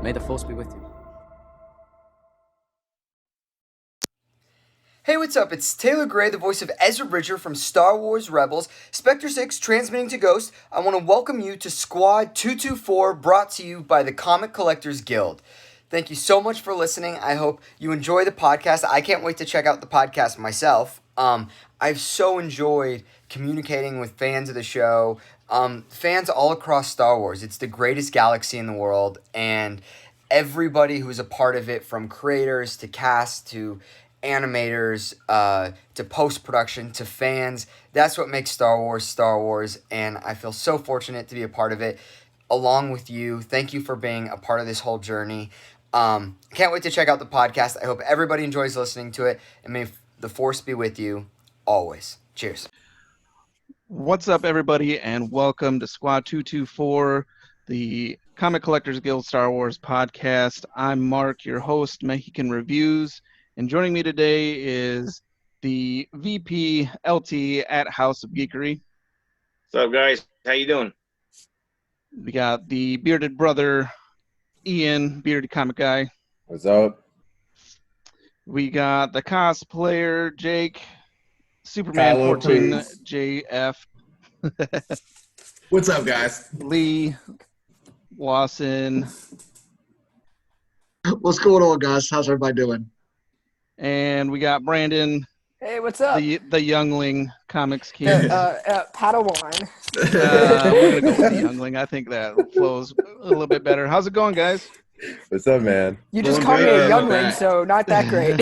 May the Force be with you. Hey, what's up? It's Taylor Gray, the voice of Ezra Bridger from Star Wars Rebels, Spectre 6 transmitting to Ghost. I want to welcome you to Squad 224, brought to you by the Comic Collectors Guild. Thank you so much for listening. I hope you enjoy the podcast. I can't wait to check out the podcast myself. I've so enjoyed communicating with fans of the show, fans all across Star Wars. It's the greatest galaxy in the world, and everybody who's a part of it, from creators to cast to animators to post-production to fans, that's what makes Star Wars, and I feel so fortunate to be a part of it along with you. Thank you for being a part of this whole journey. Can't wait to check out the podcast. I hope everybody enjoys listening to it, and may the Force be with you always. Cheers. What's up, everybody, and welcome to Squad 224, the Comic Collectors Guild Star Wars podcast. I'm Mark, your host, Mexican Reviews, and joining me today is the VP LT at House of Geekery. What's up, guys? How you doing? We got the bearded brother, Ian, bearded comic guy. What's up? We got the cosplayer, Jake, Superman Kylo, 14 please. JF. What's up, guys? Lee, Lawson, What's going on, guys? How's everybody doing? and we got Brandon, Hey, what's up? the youngling comics kid. Padawan. We're gonna go with the youngling. I think that flows a little bit better. How's it going, guys? What's up, man? You just Going called me great. a youngling, Okay. so not that great.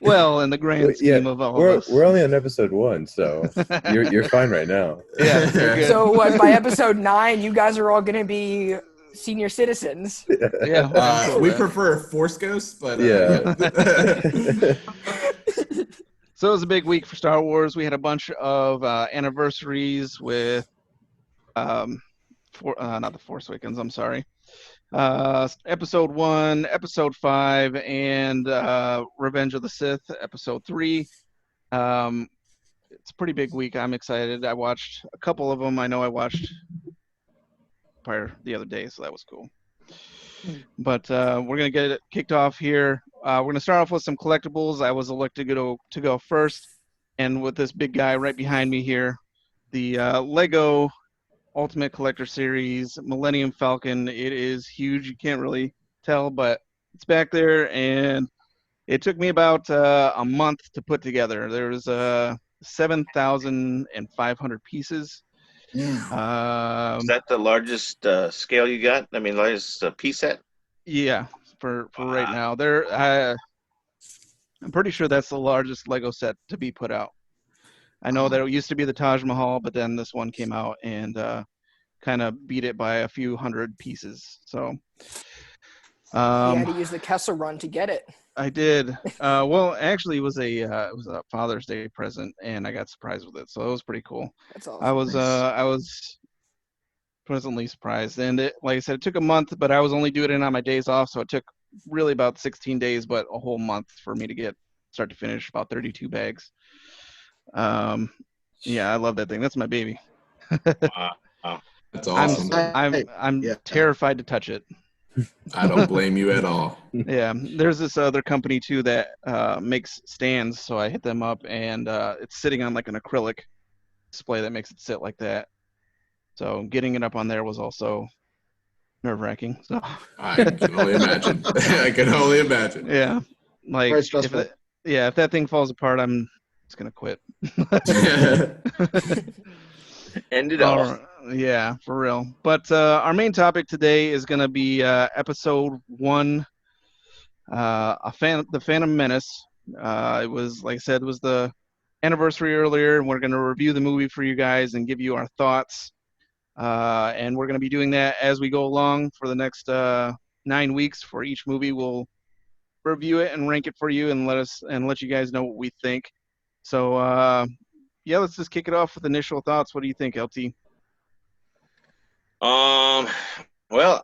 Well, in the grand scheme of all of us. we're only on episode 1, so you're fine right now. Yeah, you're good. So what? By episode 9, you guys are all gonna be senior citizens. Yeah. We prefer Force Ghosts, but Yeah. So it was a big week for Star Wars. We had a bunch of anniversaries with, not the Force Awakens. I'm sorry. Episode 1, Episode 5, and Revenge of the Sith, Episode 3. It's a pretty big week. I'm excited. I watched a couple of them. I know I watched Empire the other day, so that was cool. But we're going to get it kicked off here. We're going to start off with some collectibles. I was elected to go first, and with this big guy right behind me here, the Lego Ultimate Collector Series Millennium Falcon. It is huge. You can't really tell, but it's back there, and it took me about a month to put together. There's 7,500 pieces. yeah. Is that the largest scale you got? I mean, largest piece set? Yeah, for right now. I'm pretty sure that's the largest Lego set to be put out. I know that it used to be the Taj Mahal, but then this one came out and kind of beat it by a few hundred pieces. So You had to use the Kessel Run to get it. I did. Well, actually, it was a Father's Day present, and I got surprised with it, so it was pretty cool. That's awesome. I was pleasantly surprised, and like I said, it took a month, but I was only doing it on my days off, so it took really about 16 days, but a whole month for me to get start to finish, about 32 bags. Yeah, I love that thing. That's my baby. That's awesome. I'm Yeah. terrified to touch it. I don't blame you at all. Yeah, there's this other company too that makes stands, so I hit them up, and it's sitting on like an acrylic display that makes it sit like that. So getting it up on there was also nerve-wracking. So I can only imagine. I can only imagine. yeah, like Very if stressful. if that thing falls apart, I'm just gonna quit. End it all. Yeah, for real. But our main topic today is going to be episode 1, the Phantom Menace. It was, like I said, it was the anniversary earlier, and we're going to review the movie for you guys and give you our thoughts. And we're going to be doing that as we go along for the next 9 weeks. For each movie, we'll review it and rank it for you and let you guys know what we think. So, yeah, let's just kick it off with initial thoughts. What do you think, LT? Well,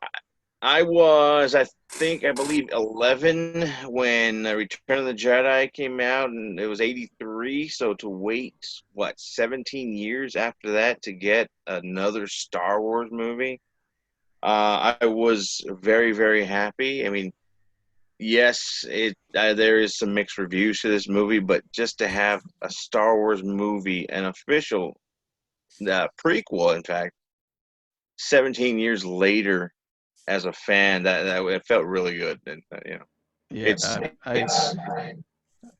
I believe 11 when Return of the Jedi came out, and it was 83. So to wait, 17 years after that to get another Star Wars movie, I was very, very happy. I mean, yes, there is some mixed reviews to this movie, but just to have a Star Wars movie, an official prequel, in fact, 17 years later, as a fan, that it felt really good, and Yeah, it's I it's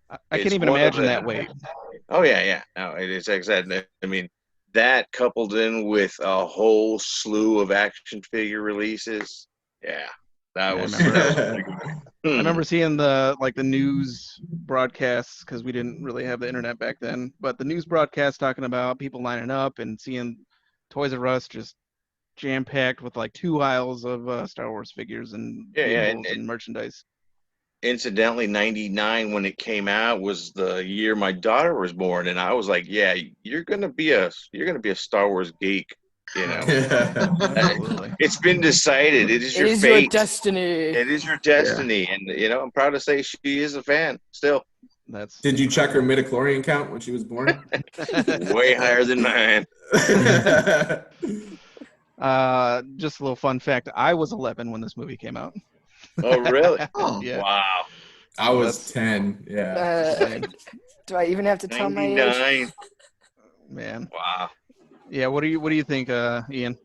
I can't it's even one of imagine the. that wait. Oh yeah, yeah. No, it is exactly. I mean, that coupled in with a whole slew of action figure releases. Yeah, Yeah, that was a pretty good I movie. remember seeing the news broadcasts because we didn't really have the internet back then, but the news broadcasts talking about people lining up and seeing Toys R Us just jam packed with like 2 aisles of Star Wars figures and Yeah, yeah. vehicles and merchandise. Incidentally, '99 when it came out was the year my daughter was born, and I was like, "Yeah, you're gonna be a Star Wars geek." You Yeah, know, absolutely. it's been decided. It is It your is your fate. destiny. It is your destiny, and I'm proud to say she is a fan still. That's Did you check her incredible. midichlorian count when she was born? Way higher than mine. Just a little fun fact: I was 11 when this movie came out. Oh, really? Oh, Yeah, Wow. I so was that's 10. Yeah. same, Do I even have to tell my age? 99. man. Wow. Yeah, what do you think, Ian?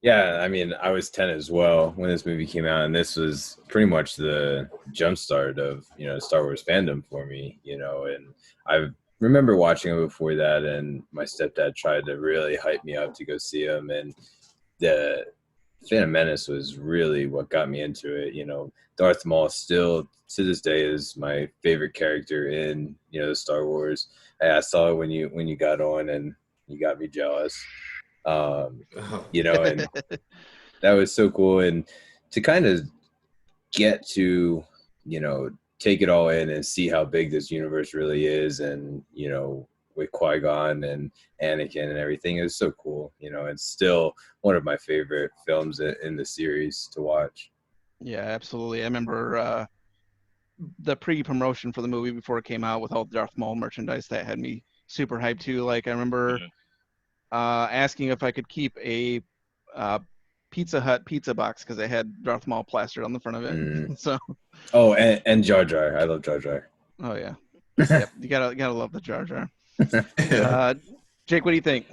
Yeah, I mean, I was 10 as well when this movie came out, and this was pretty much the jumpstart of, Star Wars fandom for me, and I remember watching it before that, and my stepdad tried to really hype me up to go see him, and the Phantom Menace was really what got me into it. Darth Maul still to this day is my favorite character in the Star Wars. I saw it when you got on, and you got me jealous. And that was so cool, and to kind of get to take it all in and see how big this universe really is, and with Qui-Gon and Anakin and everything is so cool. It's still one of my favorite films in the series to watch. Yeah, absolutely. I remember the pre-promotion for the movie before it came out with all the Darth Maul merchandise that had me super hyped too. Like I remember asking if I could keep a uh, Pizza Hut pizza box because it had Darth Maul plastered on the front of it. Mm. So, Oh, and Jar Jar. I love Jar Jar. oh yeah, yep, you gotta love the Jar Jar. Jake, what do you think?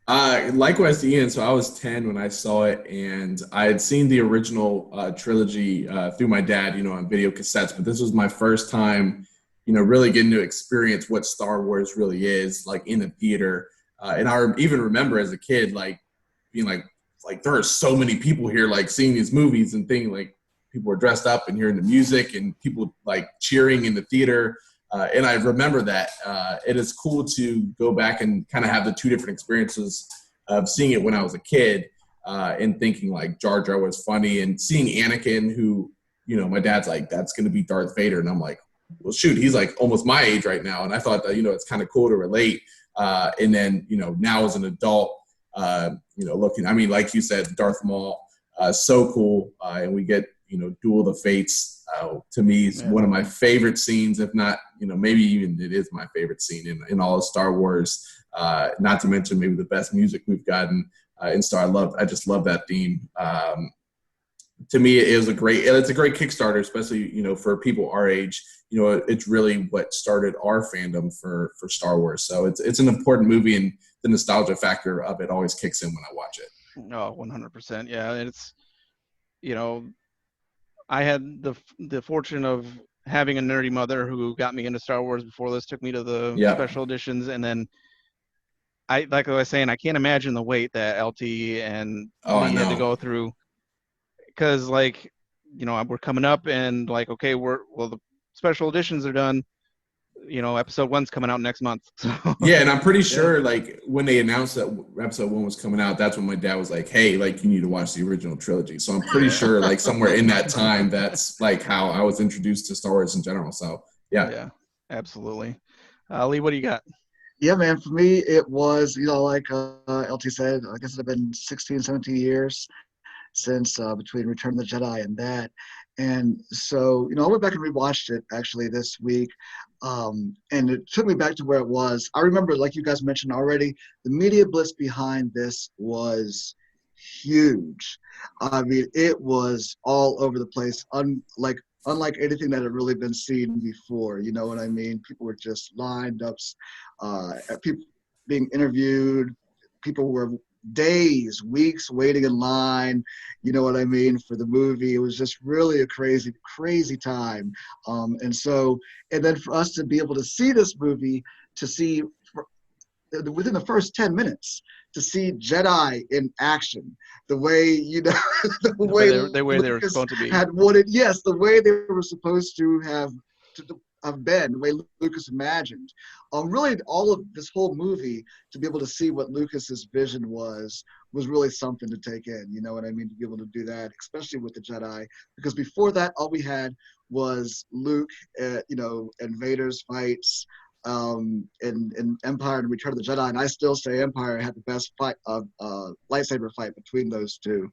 Likewise to Ian, so I was 10 when I saw it, and I had seen the original trilogy through my dad, on video cassettes, but this was my first time, really getting to experience what Star Wars really is, like in the theater. And I even remember as a kid, like being like there are so many people here, like seeing these movies and thinking like people were dressed up and hearing the music and people like cheering in the theater. And I remember that. It is cool to go back and kind of have the two different experiences of seeing it when I was a kid and thinking like Jar Jar was funny, and seeing Anakin, who, my dad's like, that's going to be Darth Vader. And I'm like, well, shoot, he's like almost my age right now. And I thought that, it's kind of cool to relate. And then, now as an adult, looking, I mean, like you said, Darth Maul, so cool. And we get, Duel of the Fates. To me, is one of my favorite scenes, if not, maybe even it is my favorite scene in all of Star Wars. Not to mention maybe the best music we've gotten in Star. I just love that theme. To me, it's a great Kickstarter, especially, for people our age. It's really what started our fandom for Star Wars. So it's an important movie, and the nostalgia factor of it always kicks in when I watch it. Oh, 100%. Yeah, and it's, you know, I had the fortune of having a nerdy mother who got me into Star Wars before this, took me to the special editions, and then like I was saying, I can't imagine the wait that LT and Lee had to go through, because like, we're coming up and like, okay, the special editions are done. Episode 1's coming out next month. So, yeah, and I'm pretty sure like when they announced that episode 1 was coming out, that's when my dad was like, hey, like you need to watch the original trilogy. So I'm pretty sure like somewhere in that time, that's like how I was introduced to Star Wars in general. So yeah, absolutely. Lee, what do you got? yeah, man. For me, it was, like LT said, I guess it had been 16, 17 years since between Return of the Jedi and that. And so, I went back and rewatched it actually this week. And it took me back to where it was. I remember, like you guys mentioned already, the media blitz behind this was huge. I mean, it was all over the place, unlike anything that had really been seen before. You know what I mean? People were just lined up, people being interviewed. People were days, weeks waiting in line. You know what I mean, for the movie. It was just really a crazy, crazy time. And then for us to be able to see this movie, to see within the first 10 minutes to see Jedi in action, the way, the way The way they were Lucas supposed to be. had wanted, yes, the way they were supposed to have been, the way Lucas imagined. Really, all of this whole movie, to be able to see what Lucas's vision was really something to take in. You know what I mean? To be able to do that, especially with the Jedi, because before that, all we had was Luke, and Vader's fights, in Empire and Return of the Jedi, and I still say Empire had the best lightsaber fight between those two.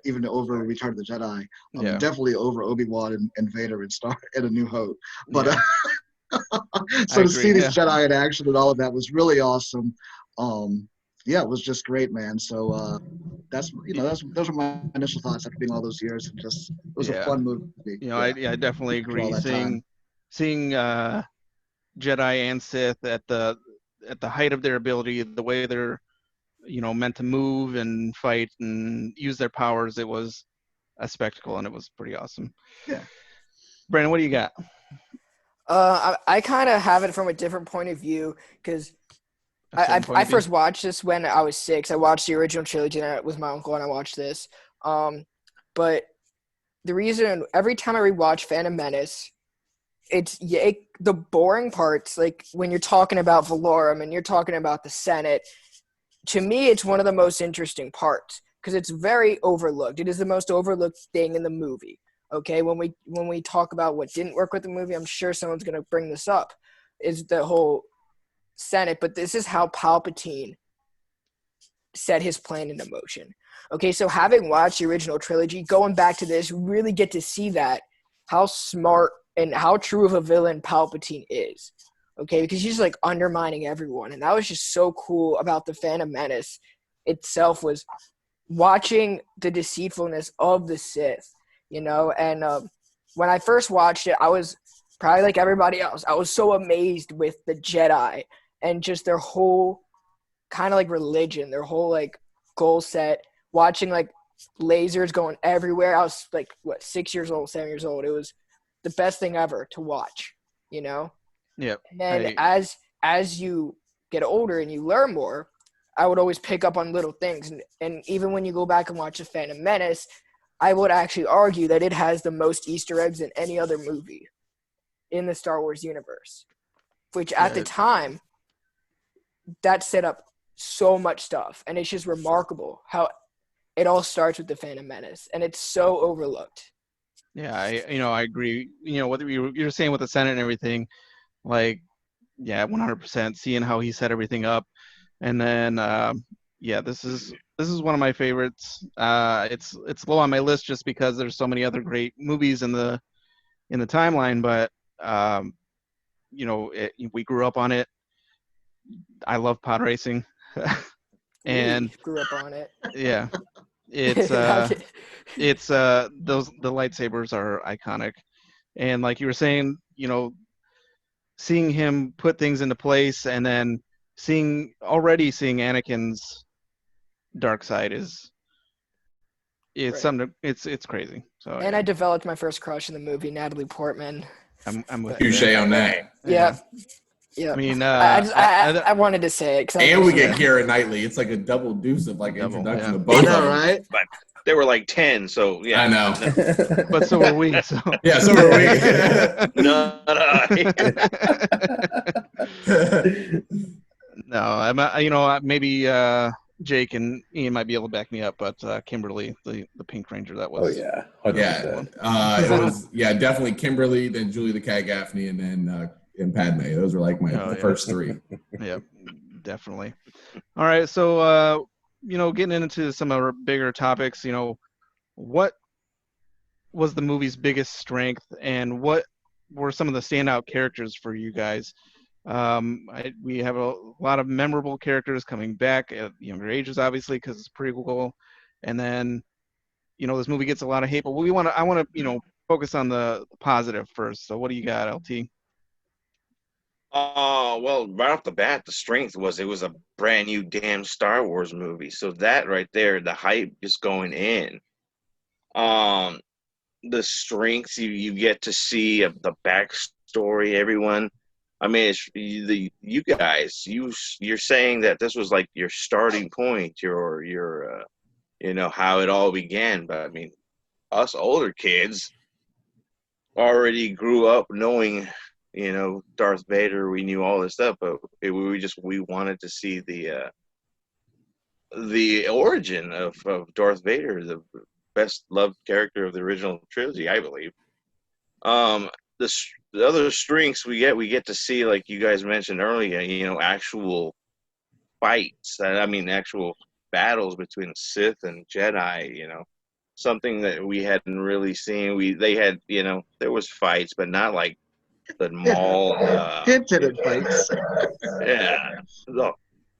Even over Return of the Jedi, Yeah. definitely over Obi-Wan and Vader and A New Hope. But Yeah. so I to agree, see these yeah. Jedi in action and all of that was really awesome. Yeah, it was just great, man. So those are my initial thoughts after being all those years, and just it was a Yeah. fun movie. I definitely After all agree. that time. Seeing Jedi and Sith at the height of their ability, the way they're meant to move and fight and use their powers, it was a spectacle, and it was pretty awesome. Yeah. Brandon, what do you got? I kind of have it from a different point of view because I first watched this when I was 6. I watched the original trilogy with my uncle, and I watched this. But the reason every time I rewatch Phantom Menace, the boring parts, like when you're talking about Valorum and you're talking about the Senate, to me, it's one of the most interesting parts because it's very overlooked. It is the most overlooked thing in the movie. Okay, when we talk about what didn't work with the movie, I'm sure someone's going to bring this up, is the whole Senate. But this is how Palpatine set his plan into motion. Okay, so having watched the original trilogy, going back to this, we really get to see that, how smart and how true of a villain Palpatine is. Okay, because he's like undermining everyone. And that was just so cool about the Phantom Menace itself, was watching the deceitfulness of the Sith, and when I first watched it, I was probably like everybody else. I was so amazed with the Jedi and just their whole kind of like religion, their whole like goal set, watching like lasers going everywhere. I was like, 6 years old, 7 years old. It was the best thing ever to watch, Yep. And then as you get older and you learn more, I would always pick up on little things. And even when you go back and watch The Phantom Menace, I would actually argue that it has the most Easter eggs than any other movie in the Star Wars universe, which at the time, that set up so much stuff. And it's just remarkable how it all starts with The Phantom Menace. And it's so overlooked. Yeah, I agree. What you're saying with the Senate and everything, like, yeah, 100%. Seeing how he set everything up, and then this is one of my favorites. It's low on my list just because there's so many other great movies in the timeline, but we grew up on it. I love pod racing, and we grew up on it. Yeah, it's the lightsabers are iconic, and like you were saying, seeing him put things into place, and then seeing Anakin's dark side is Right. something. It's crazy. So and I developed my first crush in the movie, Natalie Portman. I'm with Touche you. on that. Yeah. Yeah. I mean, I wanted to say it. And we get Keira Knightley. It's like a double deuce of like introduction to I both of know, them. right? But they were like 10, so yeah. I know. But so were we. So Yeah, so are we. Not I. no, maybe Jake and Ian might be able to back me up, but Kimberly, the Pink Ranger, that was. Oh yeah, 100%. It was definitely Kimberly, then Julie the Cat Gaffney, and then Padme. Those were like my first three. Yeah, definitely. All right, so getting into some of our bigger topics, what was the movie's biggest strength, and what were some of the standout characters for you guys? We have a lot of memorable characters coming back at younger ages, obviously, because it's prequel. And then, this movie gets a lot of hate, but I want to, focus on the positive first. So what do you got, LT? Well, right off the bat, the strength was it was a brand new damn Star Wars movie. So that right there, the hype just going in. Um, the strengths you get to see of the backstory, everyone. I mean, it's you guys. You're saying that this was like your starting point, how it all began. But I mean, us older kids already grew up knowing, Darth Vader. We knew all this stuff, but we wanted to see the origin of Darth Vader, the best loved character of the original trilogy, I believe. Um, the other strengths we get to see, like you guys mentioned earlier, actual fights. I mean, actual battles between Sith and Jedi. Something that we hadn't really seen. They had, there was fights, but not like the Yeah, Maul. hinted at fights. Yeah,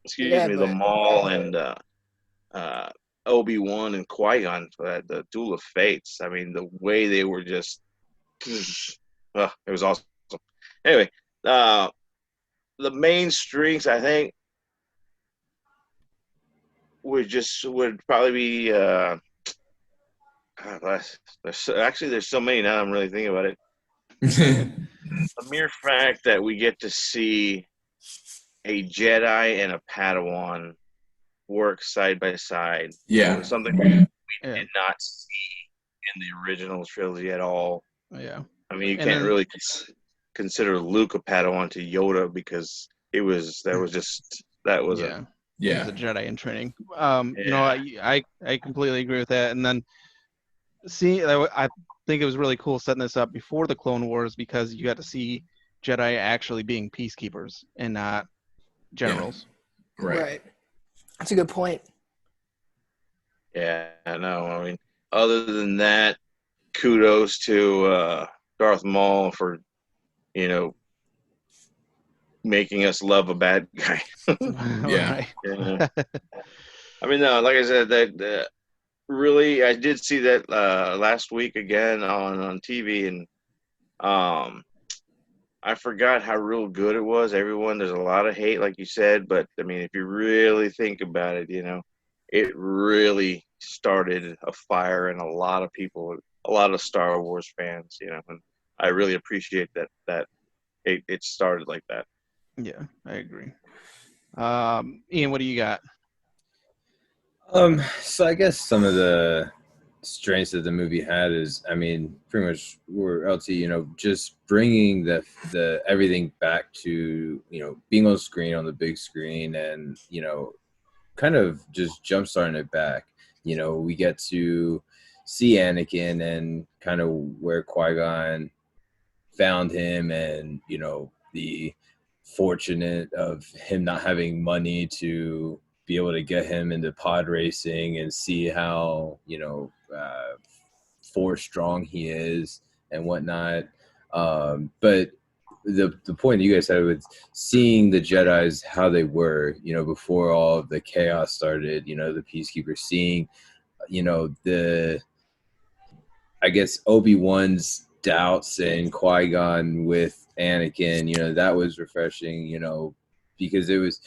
excuse Yeah, me, the but Maul and uh, Obi-Wan and Qui-Gon for the Duel of Fates. I mean, the way they were just, it was awesome. Anyway, the main strengths I think would probably be. There's so many now. I'm really thinking about it. The mere fact that we get to see a Jedi and a Padawan work side by side. Yeah. Something we Yeah. did not see in the original trilogy at all. Yeah. I mean, you And can't then- really consider Luke a Padawan to Yoda because that was yeah. Yeah. As a Jedi in training. Yeah. I completely agree with that. And then I think it was really cool setting this up before the Clone Wars because you got to see Jedi actually being peacekeepers and not generals. Right. That's a good point. Yeah, I know. I mean, other than that, kudos to Darth Maul for, making us love a bad guy. Yeah. Right. Yeah. I mean, no, like I said, that really, I did see that last week again on TV, and I forgot how real good it was. There's a lot of hate, like you said, but I mean, if you really think about it, it really started a fire in a lot of people, a lot of Star Wars fans, and I really appreciate that it started like that. Yeah, I agree. Ian, what do you got? So I guess some of the strengths that the movie had is, I mean, pretty much were LT, just bringing the everything back to, being on screen, on the big screen, and, kind of just jumpstarting it back. We get to see Anakin and kind of where Qui-Gon found him, and, the fortunate of him not having money to be able to get him into pod racing and see how, force strong he is and whatnot. But the point you guys had with seeing the Jedis how they were, before all of the chaos started, the Peacekeepers, seeing, the, I guess, Obi-Wan's doubts and Qui-Gon with Anakin, that was refreshing, because it was,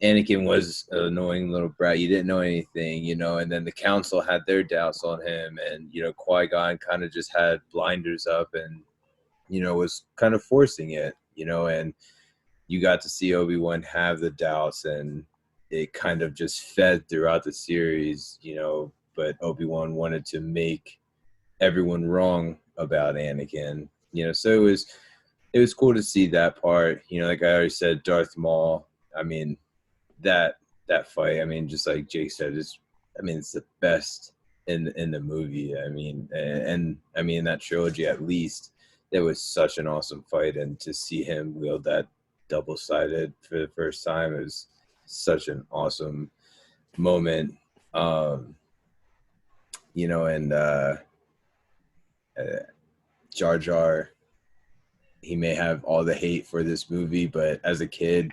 Anakin was an annoying little brat. You didn't know anything, and then the council had their doubts on him, and, Qui-Gon kind of just had blinders up and, was kind of forcing it, and you got to see Obi-Wan have the doubts, and it kind of just fed throughout the series, but Obi-Wan wanted to make everyone wrong about Anakin, so it was cool to see that part, like I already said, Darth Maul, I mean, that fight, I mean, just like Jake said, it's the best in the movie. I mean, and I mean, in that trilogy, at least, it was such an awesome fight, and to see him wield that double-sided for the first time is such an awesome moment. And Jar Jar, he may have all the hate for this movie, but as a kid,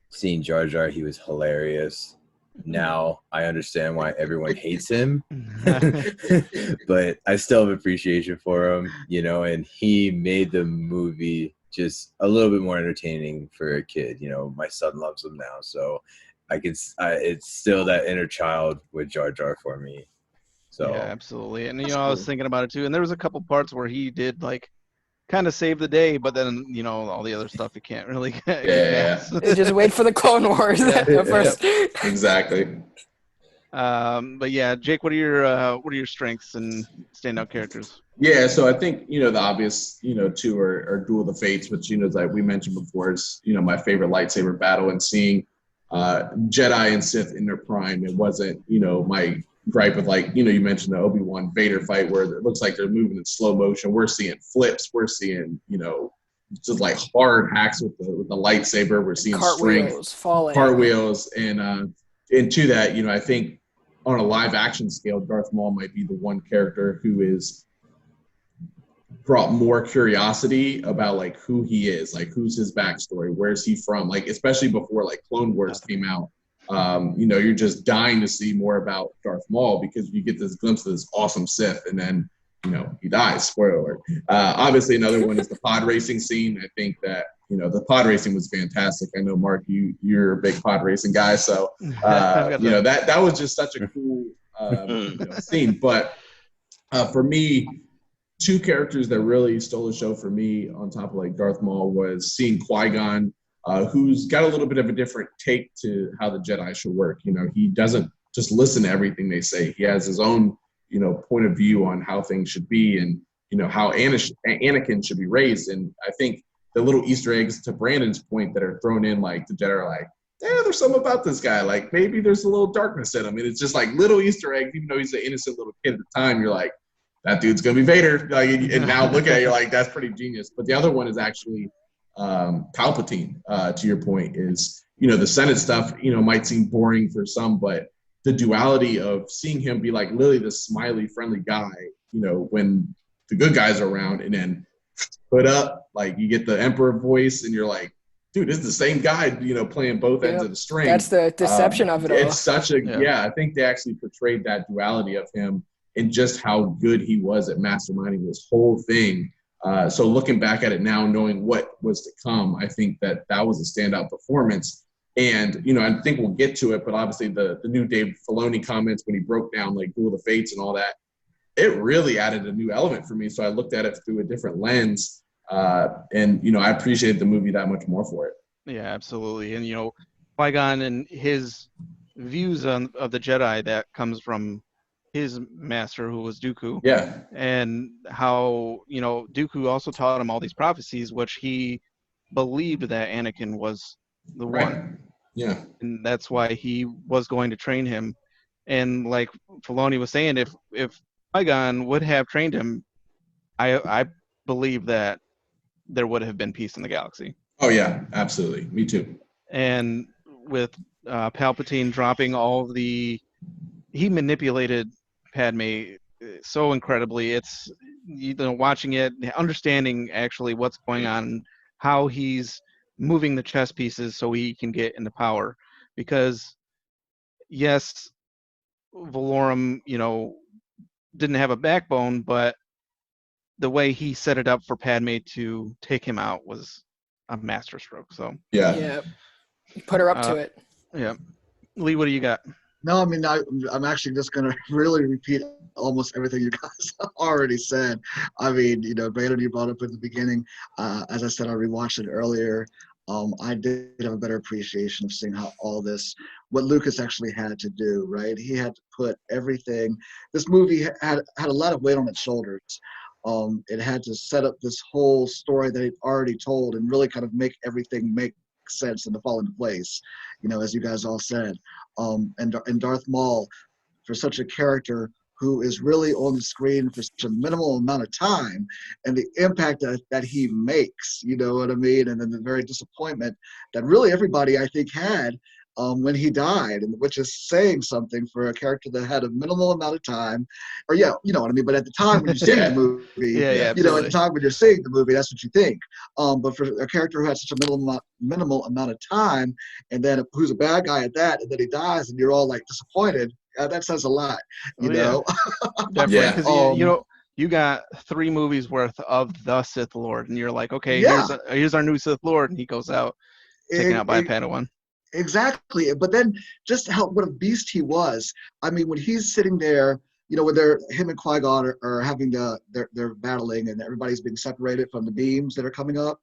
seeing Jar Jar, he was hilarious. Now I understand why everyone hates him, but I still have appreciation for him, and he made the movie just a little bit more entertaining for a kid. My son loves him now, so it's still that inner child with Jar Jar for me. So Yeah, absolutely. And That's I was cool. thinking about it too. And there was a couple parts where he did like kind of save the day, but then all the other stuff you can't really get Yeah. past. Just wait for the Clone Wars Yeah. at first. Exactly. But yeah, Jake, what are your strengths and standout characters? Yeah, so I think the obvious two are Duel of the Fates, which like we mentioned before is my favorite lightsaber battle, and seeing Jedi and Sith in their prime. It wasn't my gripe with like you mentioned the Obi-Wan Vader fight where it looks like they're moving in slow motion. We're seeing flips, we're seeing just like hard hacks with the lightsaber. We're seeing strength, Cartwheels, falling. cartwheels, and to that I think on a live action scale, Darth Maul might be the one character who is brought more curiosity about like who he is, like who's his backstory, where's he from, like especially before like Clone Wars came out. You're just dying to see more about Darth Maul because you get this glimpse of this awesome Sith, and then he dies. Spoiler alert. Obviously, another one is the pod racing scene. I think that the pod racing was fantastic. I know Mark, you're a big pod racing guy, so that was just such a cool scene. But for me, two characters that really stole the show for me on top of like Darth Maul was seeing Qui-Gon, who's got a little bit of a different take to how the Jedi should work. He doesn't just listen to everything they say. He has his own, point of view on how things should be and, how Anakin should be raised. And I think the little Easter eggs to Brandon's point that are thrown in, like the Jedi are like, yeah, there's something about this guy. Like maybe there's a little darkness in him. And it's just like little Easter eggs, even though he's an innocent little kid at the time, you're like, that dude's gonna be Vader. Like, and now look at it, you're like, that's pretty genius. But the other one is actually Palpatine. To your point, is the Senate stuff. Might seem boring for some, but the duality of seeing him be like literally this smiley, friendly guy. When the good guys are around, and then put up like you get the Emperor voice, and you're like, dude, this is the same guy. Playing both ends of the string. That's the deception of it all. It's such a I think they actually portrayed that duality of him and just how good he was at masterminding this whole thing. So looking back at it now, knowing what was to come, I think that was a standout performance. And, I think we'll get to it, but obviously the new Dave Filoni comments when he broke down like Duel of the Fates and all that, it really added a new element for me. So I looked at it through a different lens. And I appreciated the movie that much more for it. Yeah, absolutely. And, Qui-Gon and his views of the Jedi that comes from his master, who was Dooku. Yeah. And how, Dooku also taught him all these prophecies, which he believed that Anakin was the one. Yeah. And that's why he was going to train him. And like Filoni was saying, if Qui-Gon would have trained him, I believe that there would have been peace in the galaxy. Oh, yeah, absolutely. Me too. And with Palpatine dropping he manipulated Padme so incredibly. It's watching it, understanding actually what's going on, how he's moving the chess pieces so he can get into power. Because yes, Valorum, didn't have a backbone, but the way he set it up for Padme to take him out was a masterstroke. So yeah, put her up to it. Yeah, Lee, what do you got? No, I mean, I'm actually just going to really repeat almost everything you guys already said. I mean, Brandon, you brought up at the beginning. As I said, I rewatched it earlier. I did have a better appreciation of seeing how what Lucas actually had to do, right? He had to put everything. This movie had a lot of weight on its shoulders. It had to set up this whole story that it already told and really kind of make everything make sense and to fall into place, as you guys all said. And Darth Maul, for such a character who is really on the screen for such a minimal amount of time, and the impact that he makes, you know what I mean? And then the very disappointment that really everybody, I think, had when he died, and which is saying something for a character that had a minimal amount of time, or yeah, you know what I mean. But at the time when you're seeing the Yeah. movie, Yeah, Yeah. you know, at the absolutely. time when you're seeing the movie, that's what you think. But for a character who had such a minimal amount of time, and then who's a bad guy at that, and then he dies, and you're all like disappointed. That says a lot, Oh you yeah, know. definitely. Yeah. Because you um, know you got 3 movies worth of the Sith Lord, and you're like, okay, yeah, here's our new Sith Lord, and he goes out taken out by a it, Padawan. exactly. But then just how what a beast he was. I mean, when he's sitting there, you know, when him and Qui-Gon are having they're battling and everybody's being separated from the beams that are coming up.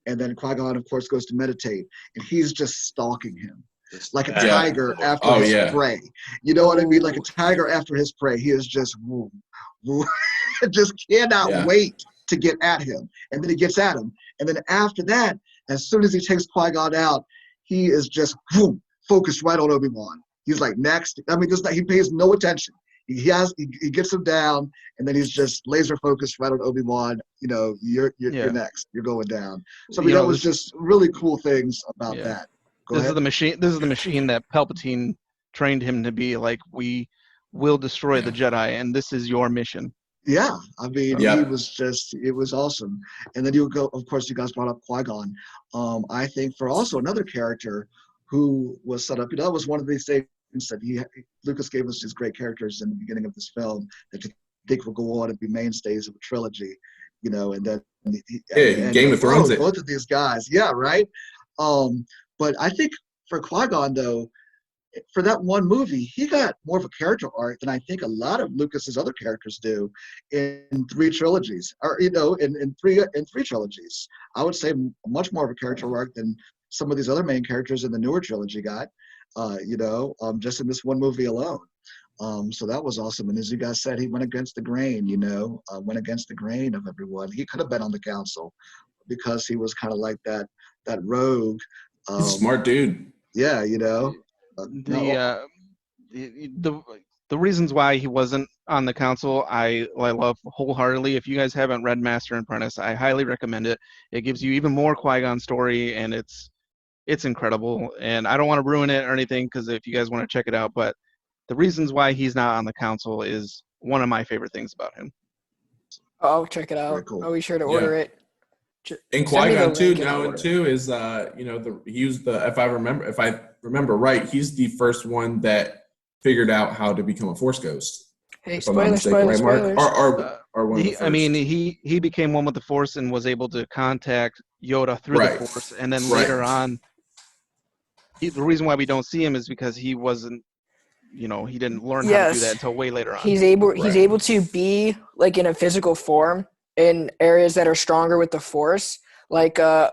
And then Qui-Gon, of course, goes to meditate and he's just stalking him like a Yeah. tiger after Oh his yeah. prey. You know what I mean? Like a Ooh. tiger after his prey. He is just woo, woo, just cannot Yeah. wait to get at him. And then he gets at him. And then after that, as soon as he takes Qui-Gon out, he is just boom, focused right on Obi-Wan. He's like, next. I mean, he pays no attention. He gets him down, and then he's just laser focused right on Obi-Wan. You know, you're Yeah, next. You're going down. So I mean, you that know was this. just really cool things about Yeah, that. Go this is ahead. the machine. This is the machine that Palpatine trained him to be. Like, we will destroy the Yeah. Jedi, and this is your mission. Yeah, I mean, So he Yep. was just, it was awesome. And then you go, of course, you guys brought up Qui-Gon. I think for also another character who was set up, you know, that was one of these things that Lucas gave us these great characters in the beginning of this film that you think will go on and be mainstays of a trilogy, you know, and then, Yeah. and Game of Thrones whoa, it. both of these guys, yeah, right. But I think for Qui-Gon, though, for that one movie, he got more of a character arc than I think a lot of Lucas's other characters do in 3 trilogies, or you know, in three trilogies. I would say much more of a character arc than some of these other main characters in the newer trilogy got. Just in this one movie alone. So that was awesome. And as you guys said, he went against the grain. You know, went against the grain of everyone. He could have been on the council because he was kind of like that rogue. He's a Um, smart dude. yeah, you know. the No, the the reasons why he wasn't on the council, I love wholeheartedly. If you guys haven't read Master and Apprentice, I highly recommend it. It gives you even more Qui-Gon story, and it's incredible. And I don't want to ruin it or anything because if you guys want to check it out, but the reasons why he's not on the council is one of my favorite things about him. I'll check it very out. cool. I'll be sure to Yeah. order it. And Send me the Qui-Gon too link and I'll now order it. too is you know he was the if I remember right, he's the first one that figured out how to become a Force ghost. Hey, If I'm not spoilers, mistaken, spoilers, right, Mark? spoilers. Or one of the I mean, first. he became one with the Force and was able to contact Yoda through the Right. Force, and then Right. later on, the reason why we don't see him is because he wasn't, he didn't learn how to do that Yes, until way later on. he's able Right. to be like in a physical form in areas that are stronger with the Force. Like where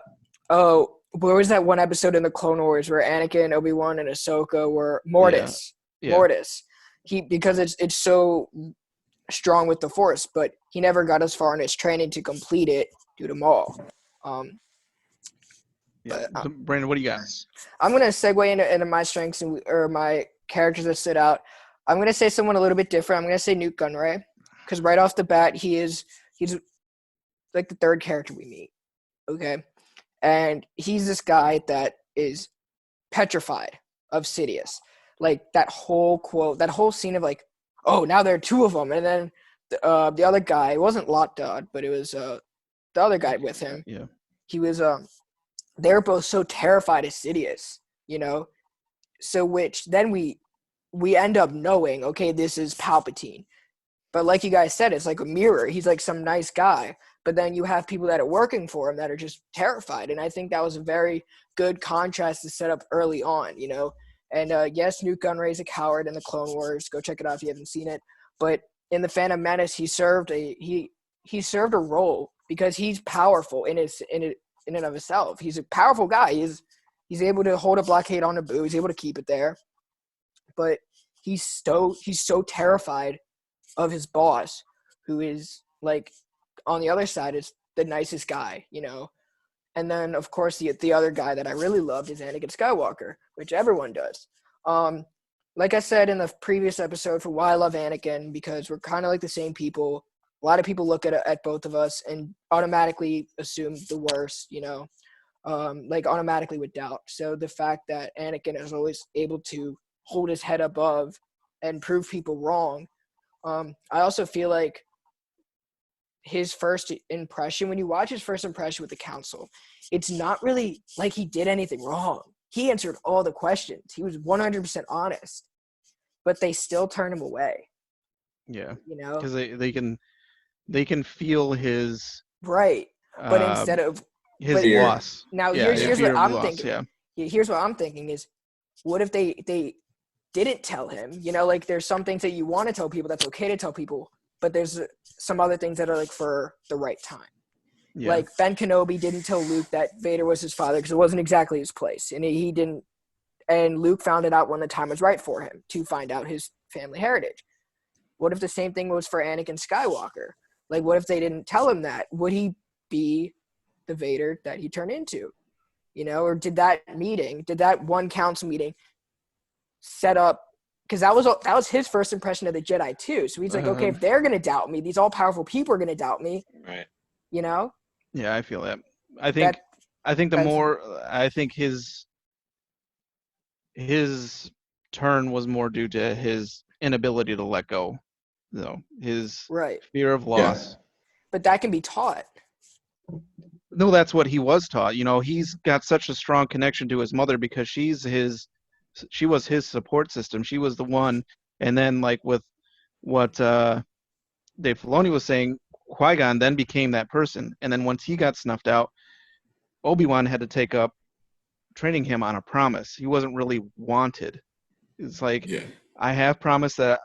was that one episode in the Clone Wars where Anakin, Obi-Wan, and Ahsoka were Mortis? Yeah. Mortis. Because it's so strong with the Force, but he never got as far in his training to complete it due to Maul. Yeah. But, So, Brandon, what do you got? Nice. I'm gonna segue into my strengths or my characters that stood out. I'm gonna say someone a little bit different. I'm gonna say Newt Gunray, because right off the bat he's like the third character we meet. Okay, and he's this guy that is petrified of Sidious. Like that whole quote, that whole scene of like, oh, now there are two of them, and then the other guy, it wasn't Lot Dodd, but it was the other guy with him. Yeah. He was they were both so terrified of Sidious, so which then we end up knowing, okay, this is Palpatine. But like you guys said, it's like a mirror. He's like some nice guy, but then you have people that are working for him that are just terrified. And I think that was a very good contrast to set up early on, And yes, Newt Gunray's a coward in the Clone Wars. Go check it out if you haven't seen it. But in the Phantom Menace, he served a role because he's powerful in and of himself. He's a powerful guy. He's able to hold a blockade on Naboo. He's able to keep it there. But he's so terrified of his boss, who is like on the other side is the nicest guy, And then of course the other guy that I really loved is Anakin Skywalker, which everyone does. Like I said in the previous episode for why I love Anakin, because we're kind of like the same people. A lot of people look at both of us and automatically assume the worst, like automatically with doubt. So the fact that Anakin is always able to hold his head above and prove people wrong. I also feel like his first impression, when you watch his first impression with the council, it's not really like he did anything wrong. He answered all the questions. He was 100% honest, but they still turn him away. Yeah, You know, because they can feel his right? But instead of his Fear. loss. now, Yeah, here's fear what of I'm loss, thinking. Yeah. Here's what I'm thinking is, what if they didn't tell him? You know, like there's some things that you want to tell people, that's okay to tell people, but there's some other things that are like for the right time. Yeah. Like Ben Kenobi didn't tell Luke that Vader was his father because it wasn't exactly his place, and he didn't. And Luke found it out when the time was right for him to find out his family heritage. What if the same thing was for Anakin Skywalker? Like, what if they didn't tell him that? Would he be the Vader that he turned into? You know, or did that one council meeting set up? Because that was his first impression of the Jedi too. So he's like, okay, if they're gonna doubt me, these all powerful people are gonna doubt me. Right. You know? Yeah, I feel that. I think his turn was more due to his inability to let go. You know, his right. fear of loss. But that can be taught. No, that's what he was taught. You know, he's got such a strong connection to his mother because she was his support system. She was the one. And then like with what Dave Filoni was saying, Qui-Gon then became that person. And then once he got snuffed out, Obi-Wan had to take up training him on a promise. He wasn't really wanted. It's like, I have promised that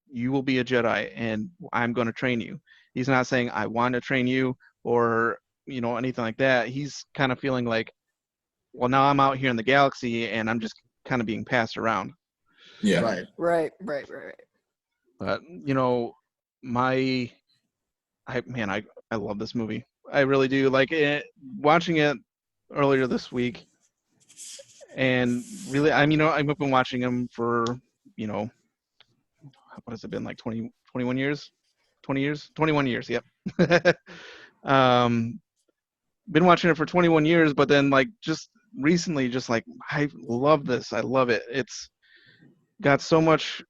you will be a Jedi and I'm going to train you. He's not saying I want to train you or, you know, anything like that. He's kind of feeling like, well, now I'm out here in the galaxy and I'm just kind of being passed around. Yeah. Right. But, you know, I love this movie. I really do. Like watching it earlier this week, and really, I've been watching him for, you know, what has it been, like 20, 21 years? 20 years? 21 years, yep. Been watching it for 21 years, but then like just recently, just like, I love this. I love it. It's got so much,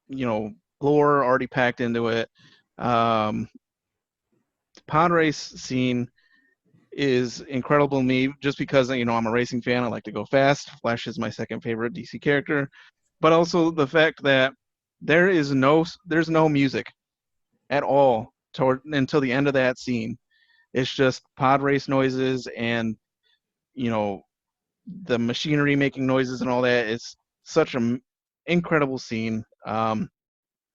you know, lore already packed into it. Pod race scene is incredible to me just because, you know, I'm a racing fan. I like to go fast. Flash is my second favorite DC character, but also the fact that there's no music at all until the end of that scene. It's just pod race noises and, you know, the machinery making noises and all that. It's such an incredible scene. And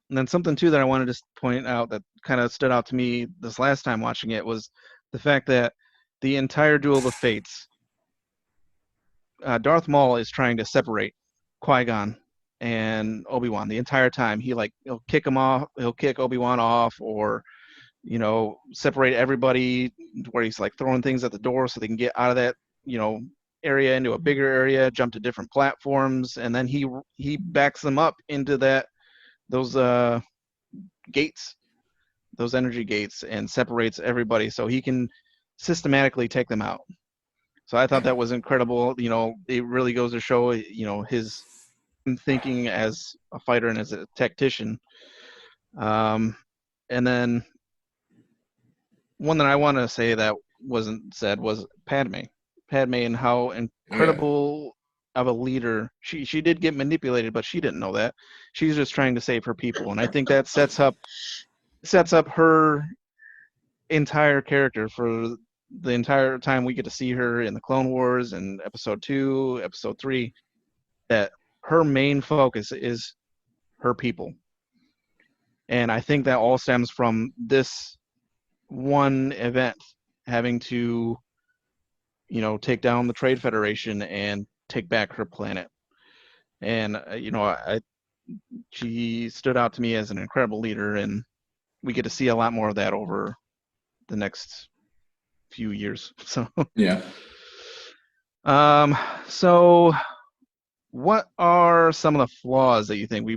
then something too that I wanted to point out that kind of stood out to me this last time watching it was the fact that the entire Duel of the Fates, Darth Maul is trying to separate Qui-Gon and Obi-Wan the entire time. He'll kick him off, he'll kick Obi-Wan off, or, you know, separate everybody where he's like throwing things at the door so they can get out of that, you know, area into a bigger area, jump to different platforms, and then he backs them up into those gates, those energy gates, and separates everybody so he can systematically take them out. So I thought that was incredible. You know, it really goes to show, you know, his thinking as a fighter and as a tactician. And then one that I want to say that wasn't said was Padme and how incredible of a leader she did get manipulated, but she didn't know that. She's just trying to save her people, and I think that sets up her entire character for the entire time we get to see her in the Clone Wars and episode 2, episode 3, that her main focus is her people. And I think that all stems from this one event, having to, you know, take down the Trade Federation and take back her planet. And, you know, she stood out to me as an incredible leader, and we get to see a lot more of that over the next few years. So Yeah. So what are some of the flaws that you think? We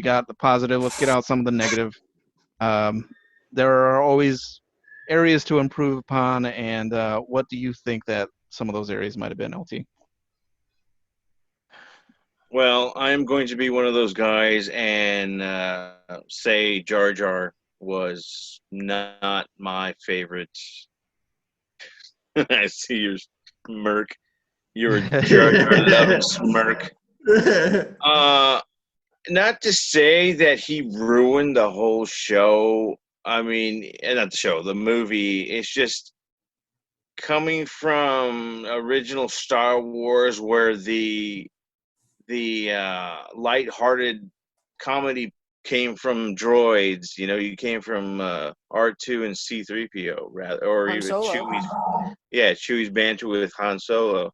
got the positive, let's get out some of the negative. There are always areas to improve upon, and what do you think that some of those areas might have been, LT. Well, I'm going to be one of those guys and say Jar Jar was not my favorite. I see your smirk. Your Jar Jar loving smirk. Uh, Not to say that he ruined the whole show. I mean, not the show, the movie. It's just coming from original Star Wars, where the lighthearted comedy came from droids. You know, you came from R2 and C3PO, rather, or Han even Solo. Chewie's banter with Han Solo,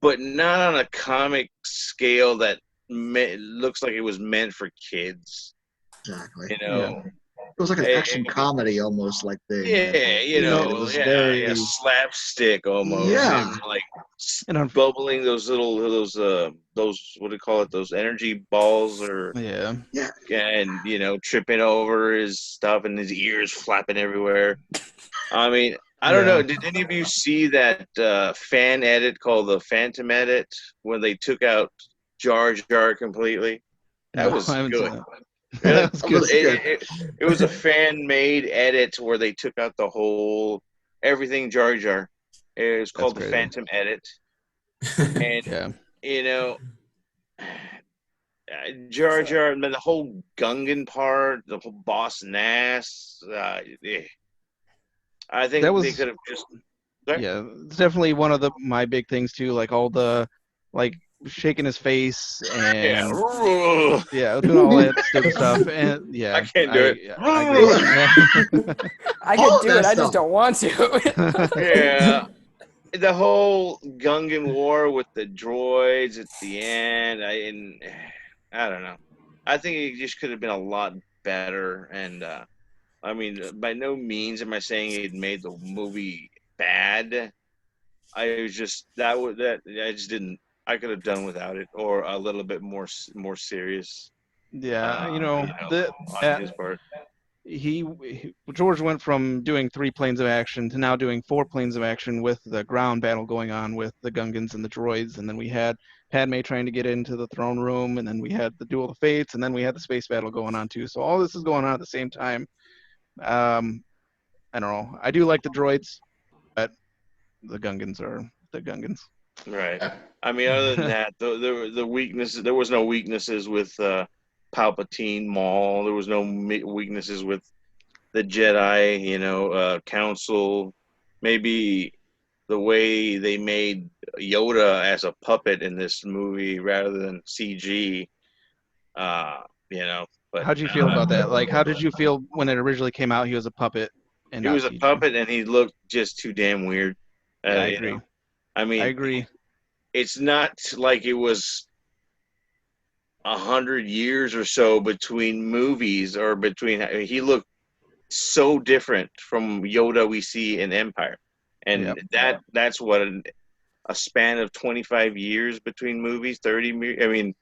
but not on a comic scale that looks like it was meant for kids. Exactly. You Yeah. know, It was like an action comedy almost like thing. yeah, you You know, know, it was yeah, very yeah, slapstick almost, Yeah. and like and bubbling those what do you call it? Those energy balls, or yeah. Yeah. and you know, tripping over his stuff and his ears flapping everywhere. I mean, I don't know. Yeah. Did any of you see that fan edit called the Phantom Edit when they took out Jar Jar completely? That No, was I haven't good. seen that. Really? That was That good. was good. It was a fan-made edit where they took out the whole everything Jar Jar. It was That's called the crazy. Phantom Edit, and Yeah. you know, Jar Jar, and then the whole Gungan part, the whole Boss Nass. I That think they was could have just. Sorry? yeah, it's definitely one of my big things too, like all the like shaking his face Yeah. and doing all that stupid stuff. And I yeah, can't do it. I agree. Yeah. I All could of do that it. I stuff. just don't want to. Yeah. The whole Gungan war with the droids at the end, I don't know. I think it just could have been a lot better. And I mean, by no means am I saying it made the movie bad. I was just that I just didn't. I could have done without it, or a little bit more serious. Yeah, You know, the on his part. George went from doing 3 planes of action to now doing 4 planes of action with the ground battle going on with the Gungans and the droids, and then we had Padme trying to get into the throne room, and then we had the Duel of Fates, and then we had the space battle going on too. So all this is going on at the same time. Um, I don't know. I do like the droids, but the Gungans are the Gungans. Right. I mean, other than that, the weaknesses. There was no weaknesses with Palpatine, Maul. There was no weaknesses with the Jedi. You know, Council. Maybe the way they made Yoda as a puppet in this movie rather than CG. Uh, you know, but How'd you feel about that? Like, how did you feel when it originally came out? He was a puppet and he not was a CG. puppet and he looked just too damn weird. Yeah, I You agree. know, I I mean, agree. it's not like it was 100 years or so between movies or between. I mean, he looked so different from Yoda we see in Empire, Yep. and that's what a span of 25 years between movies, 30. I mean,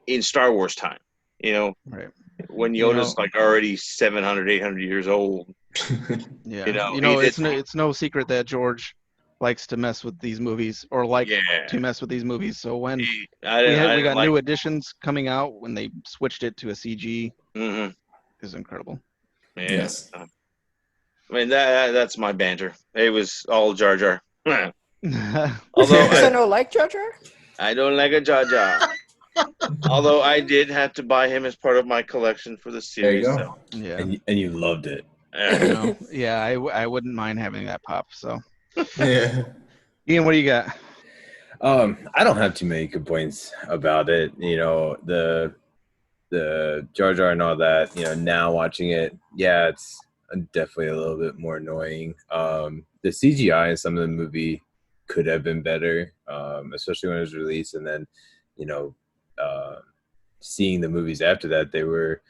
in Star Wars time, you know, Right. when You Yoda's know, like already 700, 800 years old. You yeah. know, You he know, did. it's no secret that George likes to mess with these movies or liked Yeah, to mess with these movies. So when I we didn't got like. new editions coming out when they switched it to a CG Hmm. is incredible. Yeah, Yes. I mean that's my banter. It was all Jar Jar. Although So no like Jar Jar? I don't like a Jar Jar. Although I did have to buy him as part of my collection for the There you series. go. So, Yeah. And you loved it. You know, yeah, I wouldn't mind having that pop. So, Yeah. Ian, what do you got? I don't have too many complaints about it. You know, the Jar Jar and all that. You know, now watching it, yeah, it's definitely a little bit more annoying. The CGI in some of the movie could have been better, especially when it was released, and then, you know, uh, seeing the movies after that, they were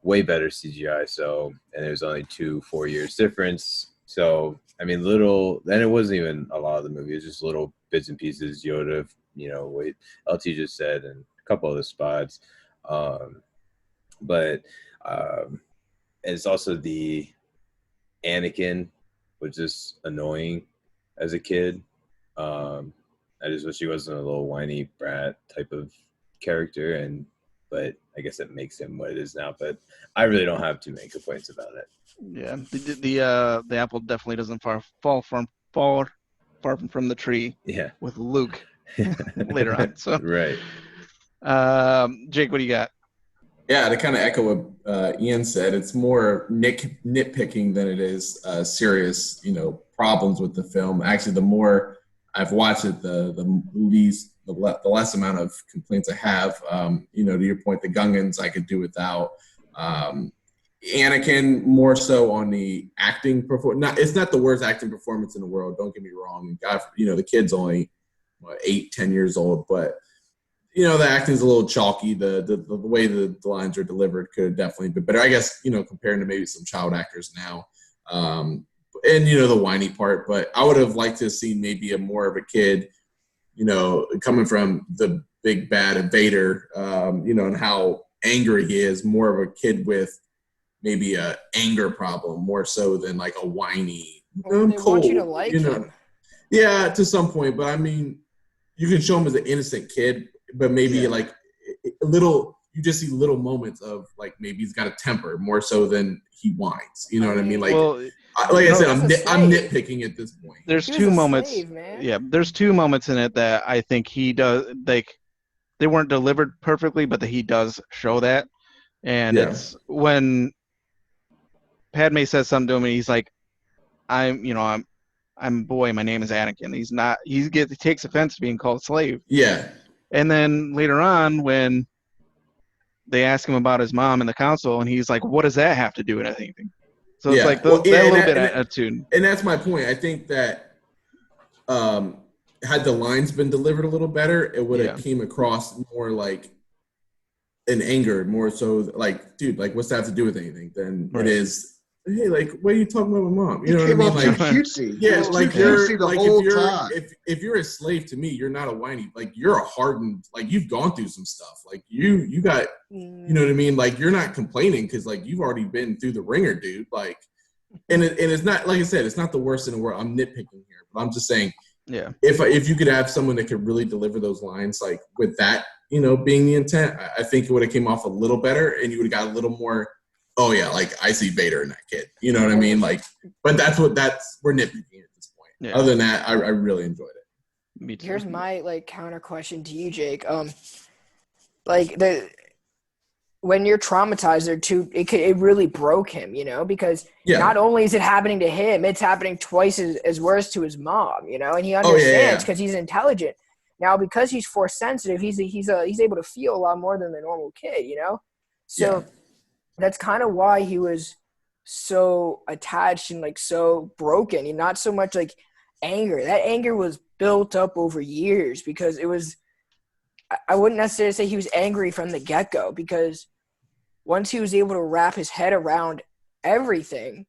way better CGI. So, and it was only 4 years difference. So, I mean, then it wasn't even a lot of the movie. It was just little bits and pieces. Yoda, you know, what LT just said, and a couple other spots. Um, but it's also the Anakin was just annoying as a kid. I just wish he wasn't a little whiny brat type of character, but I guess it makes him what it is now. But I really don't have too many complaints about it. Yeah, the apple definitely doesn't fall far from the tree. Yeah, with Luke later on. So right. Jake, what do you got? Yeah, to kind of echo what Ian said, it's more nitpicking than it is serious, problems with the film. Actually, the more I've watched it, the less amount of complaints I have. To your point, the Gungans I could do without. Anakin more so on the acting performance. It's not the worst acting performance in the world. Don't get me wrong. God, the kid's only 8-10 years old, but the acting's a little chalky. The way the lines are delivered could have definitely been better. I guess comparing to maybe some child actors now, and the whiny part. But I would have liked to have seen maybe a more of a kid, coming from the big bad Vader, and how angry he is. More of a kid with maybe a anger problem more so than like a whiny. Well, they want you to like him. Yeah, to some point, but I mean, you can show him as an innocent kid, but maybe like a little. You just see little moments of like maybe he's got a temper more so than he whines. You know what I mean? Like, I said, I'm nitpicking at this point. There's two moments. Slave, man. Yeah, there's two moments in it that I think he does. Like, they weren't delivered perfectly, but that he does show that, and it's when Padme says something to him, and he's like, I'm boy, my name is Anakin. He's not. He takes offense to being called slave. Yeah. And then later on, when they ask him about his mom in the council, and he's like, "What does that have to do with anything?" So it's like that little bit of attitude. And that's my point. I think that had the lines been delivered a little better, it would have came across more like an anger, more so like, dude, like, what's that have to do with anything? Than it is. Hey, like, what are you talking about with mom? You know what I mean? Like, cutesy. Yeah, like cutesy the whole time. If you're a slave to me, you're not a whiny. Like, you're a hardened. Like, you've gone through some stuff. Like, you got, you know what I mean? Like, you're not complaining because like you've already been through the ringer, dude. Like, and it's not, like I said, it's not the worst in the world. I'm nitpicking here, but I'm just saying, if you could have someone that could really deliver those lines, like with that, being the intent, I think it would have came off a little better, and you would have got a little more. Oh yeah, like I see Vader in that kid. You know what I mean? Like, but we're nitpicking at this point. Yeah. Other than that, I really enjoyed it. Me too. Here's my counter question to you, Jake. When you're traumatized, it really broke him, because not only is it happening to him, it's happening twice as worse to his mom, and he understands because he's intelligent. Now, because he's force sensitive, he's able to feel a lot more than the normal kid, So that's kind of why he was so attached and like so broken, and not so much like anger. That anger was built up over years because it was. I wouldn't necessarily say he was angry from the get-go, because once he was able to wrap his head around everything,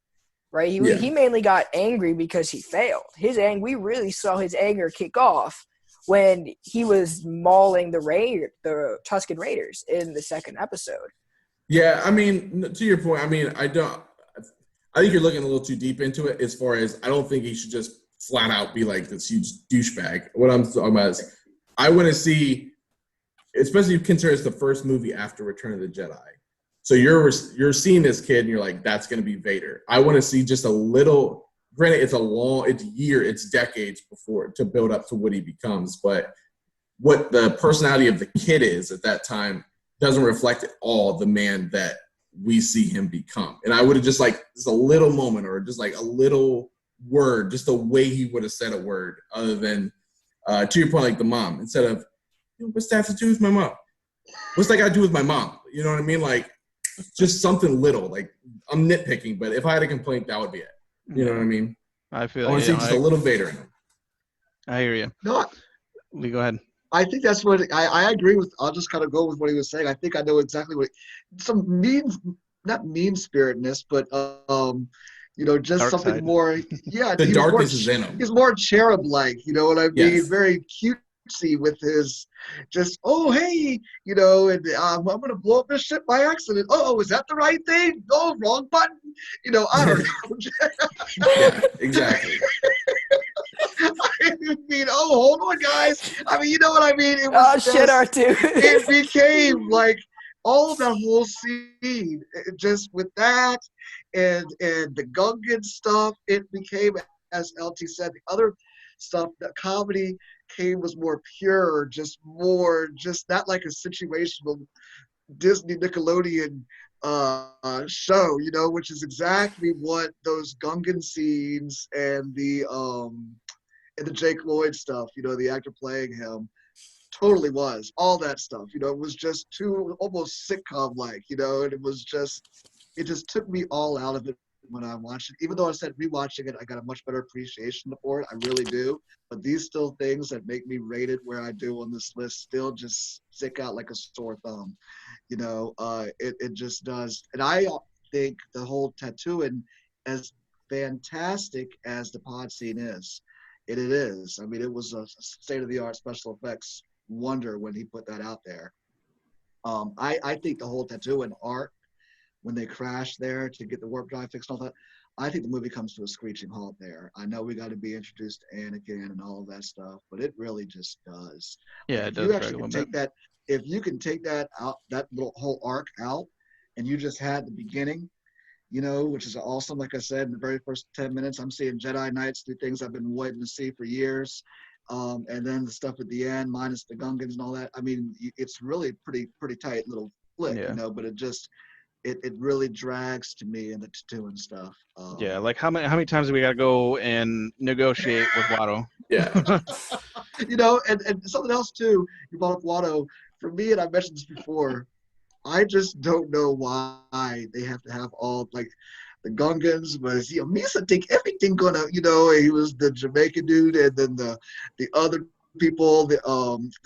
right? He mainly got angry because he failed. We really saw his anger kick off when he was mauling the Tusken Raiders in the second episode. Yeah, I mean, to your point, I mean, I think you're looking a little too deep into it as far as I don't think he should just flat out be like this huge douchebag. What I'm talking about is I want to see, especially if you consider it's the first movie after Return of the Jedi. So you're seeing this kid and you're like, that's going to be Vader. I want to see just a little, granted, it's decades before to build up to what he becomes, but what the personality of the kid is at that time doesn't reflect at all the man that we see him become. And I would have just like just a little moment or just like a little word, just the way he would have said a word other than, to your point, like the mom, instead of, what's that have to do with my mom? What's that got to do with my mom? You know what I mean? Like just something little, like I'm nitpicking, but if I had a complaint, that would be it. You know what I mean? I feel I want to see just a little Vader in him. I hear you. No, Lee, go ahead. I think that's what I agree with. I'll just kind of go with what he was saying. I think I know exactly some not mean-spiritedness, but just Dark something side. more. Yeah, the darkness is in him. He's more cherub-like. You know what I mean? Yes. He's very cutesy with his just. Oh hey, and I'm gonna blow up this ship by accident. Oh, is that the right thing? Oh, wrong button. I don't know. Yeah, exactly. I mean, oh, hold on, guys. I mean, you know what I mean? It was shit, R2. it became like all of that whole scene, just with that and the Gungan stuff, it became, as LT said, the other stuff, the comedy was more pure, just not like a situational Disney Nickelodeon show, which is exactly what those Gungan scenes and the Jake Lloyd stuff, the actor playing him, totally was. All that stuff, it was just too almost sitcom like, and it just took me all out of it when I watched it. Even though I said rewatching it, I got a much better appreciation for it. I really do. But these still things that make me rate it where I do on this list still just stick out like a sore thumb. It just does. And I think the whole tattooing, as fantastic as the pod scene is, it is. I mean, it was a state-of-the-art special effects wonder when he put that out there. I think the whole tattooing arc, when they crash there to get the warp drive fixed and all that, I think the movie comes to a screeching halt there. I know we got to be introduced to Anakin and all of that stuff, but it really just does. Yeah, Like, it does drag a little bit. if you can take that out, that little whole arc out, and you just had the beginning, which is awesome. Like I said, in the very first 10 minutes, I'm seeing Jedi Knights do things I've been waiting to see for years. And then the stuff at the end, minus the Gungans and all that. I mean, it's really pretty tight little flick, but it really drags to me in the tattoo and stuff. Yeah, like how many times do we got to go and negotiate with Watto? Yeah. And something else too, you brought up Watto. For me, and I mentioned this before, I just don't know why they have to have all, like, the Gungans was, Misa think everything gonna, he was the Jamaican dude, and then the other people, the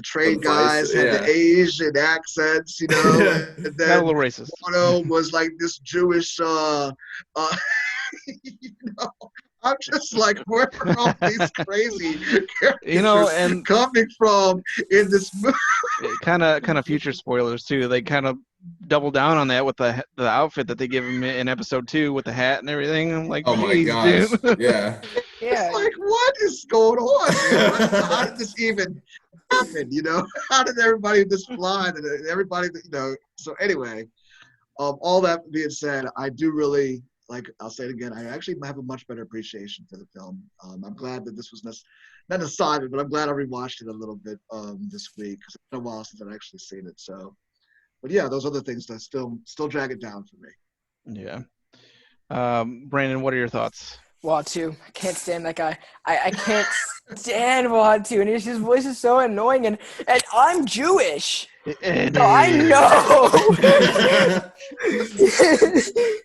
trade guys had the Asian accents, and then Got a little racist. Watto was like this Jewish, I'm just like, where are all these crazy characters and coming from in this movie? Kind of future spoilers too. They kind of double down on that with the outfit that they give him in episode 2 with the hat and everything. I'm like, oh my gosh, dude. yeah. It's like, what is going on? How did this even happen? How did everybody just fly? And everybody, So anyway, all that being said, I do really. Like, I'll say it again, I actually have a much better appreciation for the film. I'm glad that this was not decided, but I'm glad I rewatched it a little bit this week, because it's been a while since I've actually seen it. So, but yeah, those other things that still drag it down for me. Yeah. Brandon, what are your thoughts? Watto. I can't stand that guy. I can't stand Watto, and his voice is so annoying, and I'm Jewish. So I know.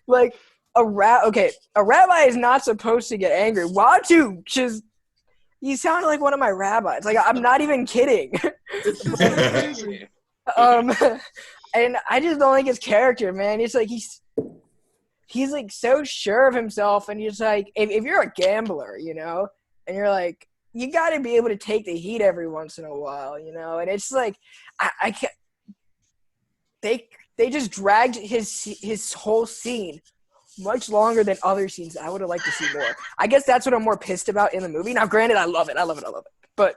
Like, a rabbi is not supposed to get angry. Watto he sounded like one of my rabbis. Like, I'm not even kidding. And I just don't like his character, man. It's like he's like so sure of himself, and he's like, if you're a gambler, and you're like, you got to be able to take the heat every once in a while, and it's like, I can't. They just dragged his whole scene much longer than other scenes I would have liked to see more. I guess that's what I'm more pissed about in the movie. Now, granted, I love it. But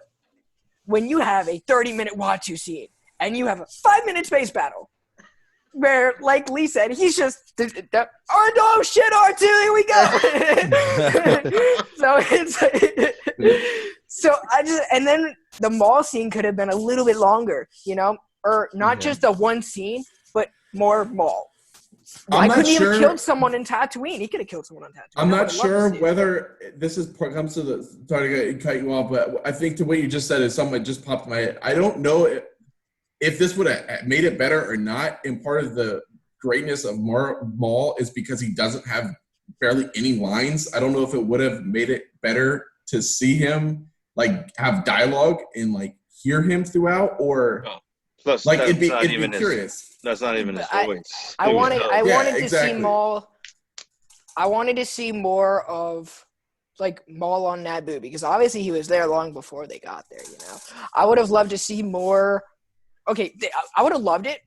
when you have a 30-minute Watto scene and you have a 5-minute space battle where, like Lee said, he's just, oh, no, shit, R2, here we go. So and then the mall scene could have been a little bit longer, or not just a one scene, but more mall. I couldn't even kill someone in Tatooine. He could have killed someone on Tatooine. I'm not sure whether this comes to the. Sorry to cut you off, but I think to what you just said is something that just popped in my head. I don't know if this would have made it better or not. And part of the greatness of Maul is because he doesn't have barely any lines. I don't know if it would have made it better to see him like have dialogue and like hear him throughout, or. Oh. Plus, like it'd be curious. That's not even his voice. I wanted to see Maul. I wanted to see more of like Maul on Naboo, because obviously he was there long before they got there. I would have loved to see more. Okay, I would have loved it.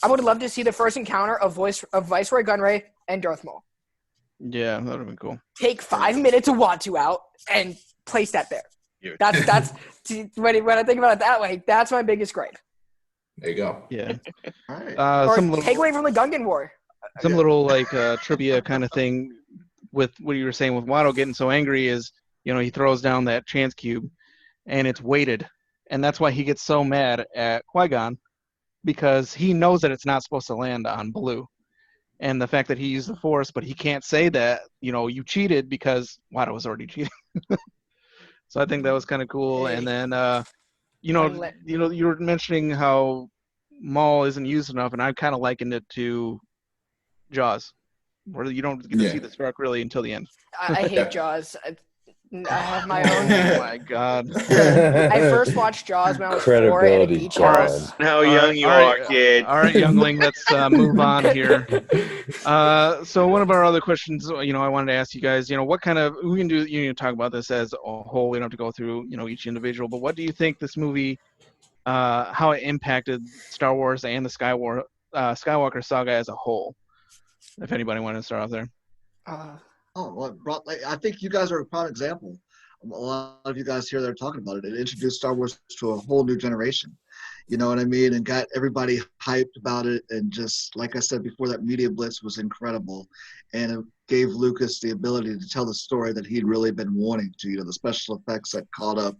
I would have loved to see the first encounter of Viceroy Gunray and Darth Maul. Yeah, that would have been cool. Take 5 minutes of Watto out and place that there. That's when I think about it that way, that's my biggest gripe. There you go. Yeah. All right. Or Some take away from the Gungan War. little like trivia kind of thing with what you were saying with Watto getting so angry is, he throws down that chance cube and it's weighted. And that's why he gets so mad at Qui-Gon, because he knows that it's not supposed to land on Blue. And the fact that he used the Force, but he can't say that, you cheated, because Watto was already cheating. So I think that was kind of cool. Hey. And then, you were mentioning how Maul isn't used enough, and I kind of likened it to Jaws, where you don't get to see the shark really until the end. I hate Jaws. I have my own. Oh my God! I first watched Jaws when I was 4 at a Credibility beach gone. house. How young you are, kid. All right, youngling. Let's move on here. So one of our other questions, I wanted to ask you guys, what kind of, we can do, you can talk about this as a whole. We don't have to go through, each individual, but what do you think this movie, how it impacted Star Wars and the Skywalker saga as a whole? If anybody wanted to start off there. I think you guys are a prime example. A lot of you guys here that are talking about it. It introduced Star Wars to a whole new generation. You know what I mean? And got everybody hyped about it. And just like I said before, that media blitz was incredible. And it gave Lucas the ability to tell the story that he'd really been wanting to. The special effects that caught up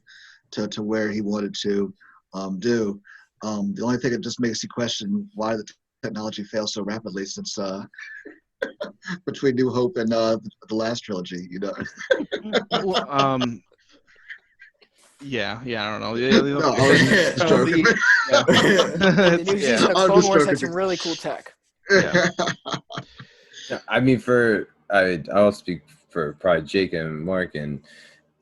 to where he wanted to do. The only thing that just makes you question why the technology fails so rapidly since between New Hope and the last trilogy, Well, yeah, I don't know. No, I was just joking. The new season of I'm Clone just Wars had joking. some really cool tech. Yeah. I mean, I'll speak for probably Jake and Mark, and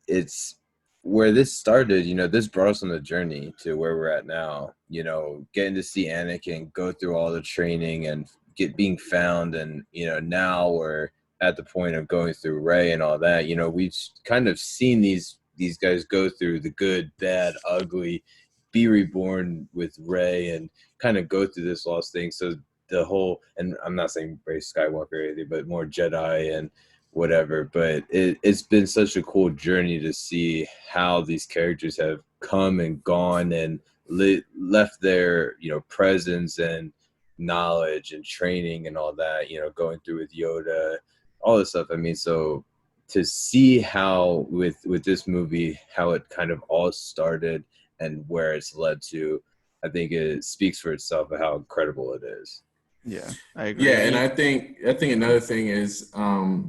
it's where this started. This brought us on the journey to where we're at now. Getting to see Anakin go through all the training and being found, and now we're at the point of going through Rey and all that. We've kind of seen these guys go through the good, bad, ugly, be reborn with Rey, and kind of go through this lost thing. So the whole, and I'm not saying Rey Skywalker or anything, but more Jedi and whatever. But it's been such a cool journey to see how these characters have come and gone and left their presence and knowledge and training and all that, going through with Yoda, all this stuff. I mean, so to see how with this movie, how it kind of all started and where it's led to, I think it speaks for itself of how incredible it is. Yeah, I agree. Yeah, and I think another thing is, I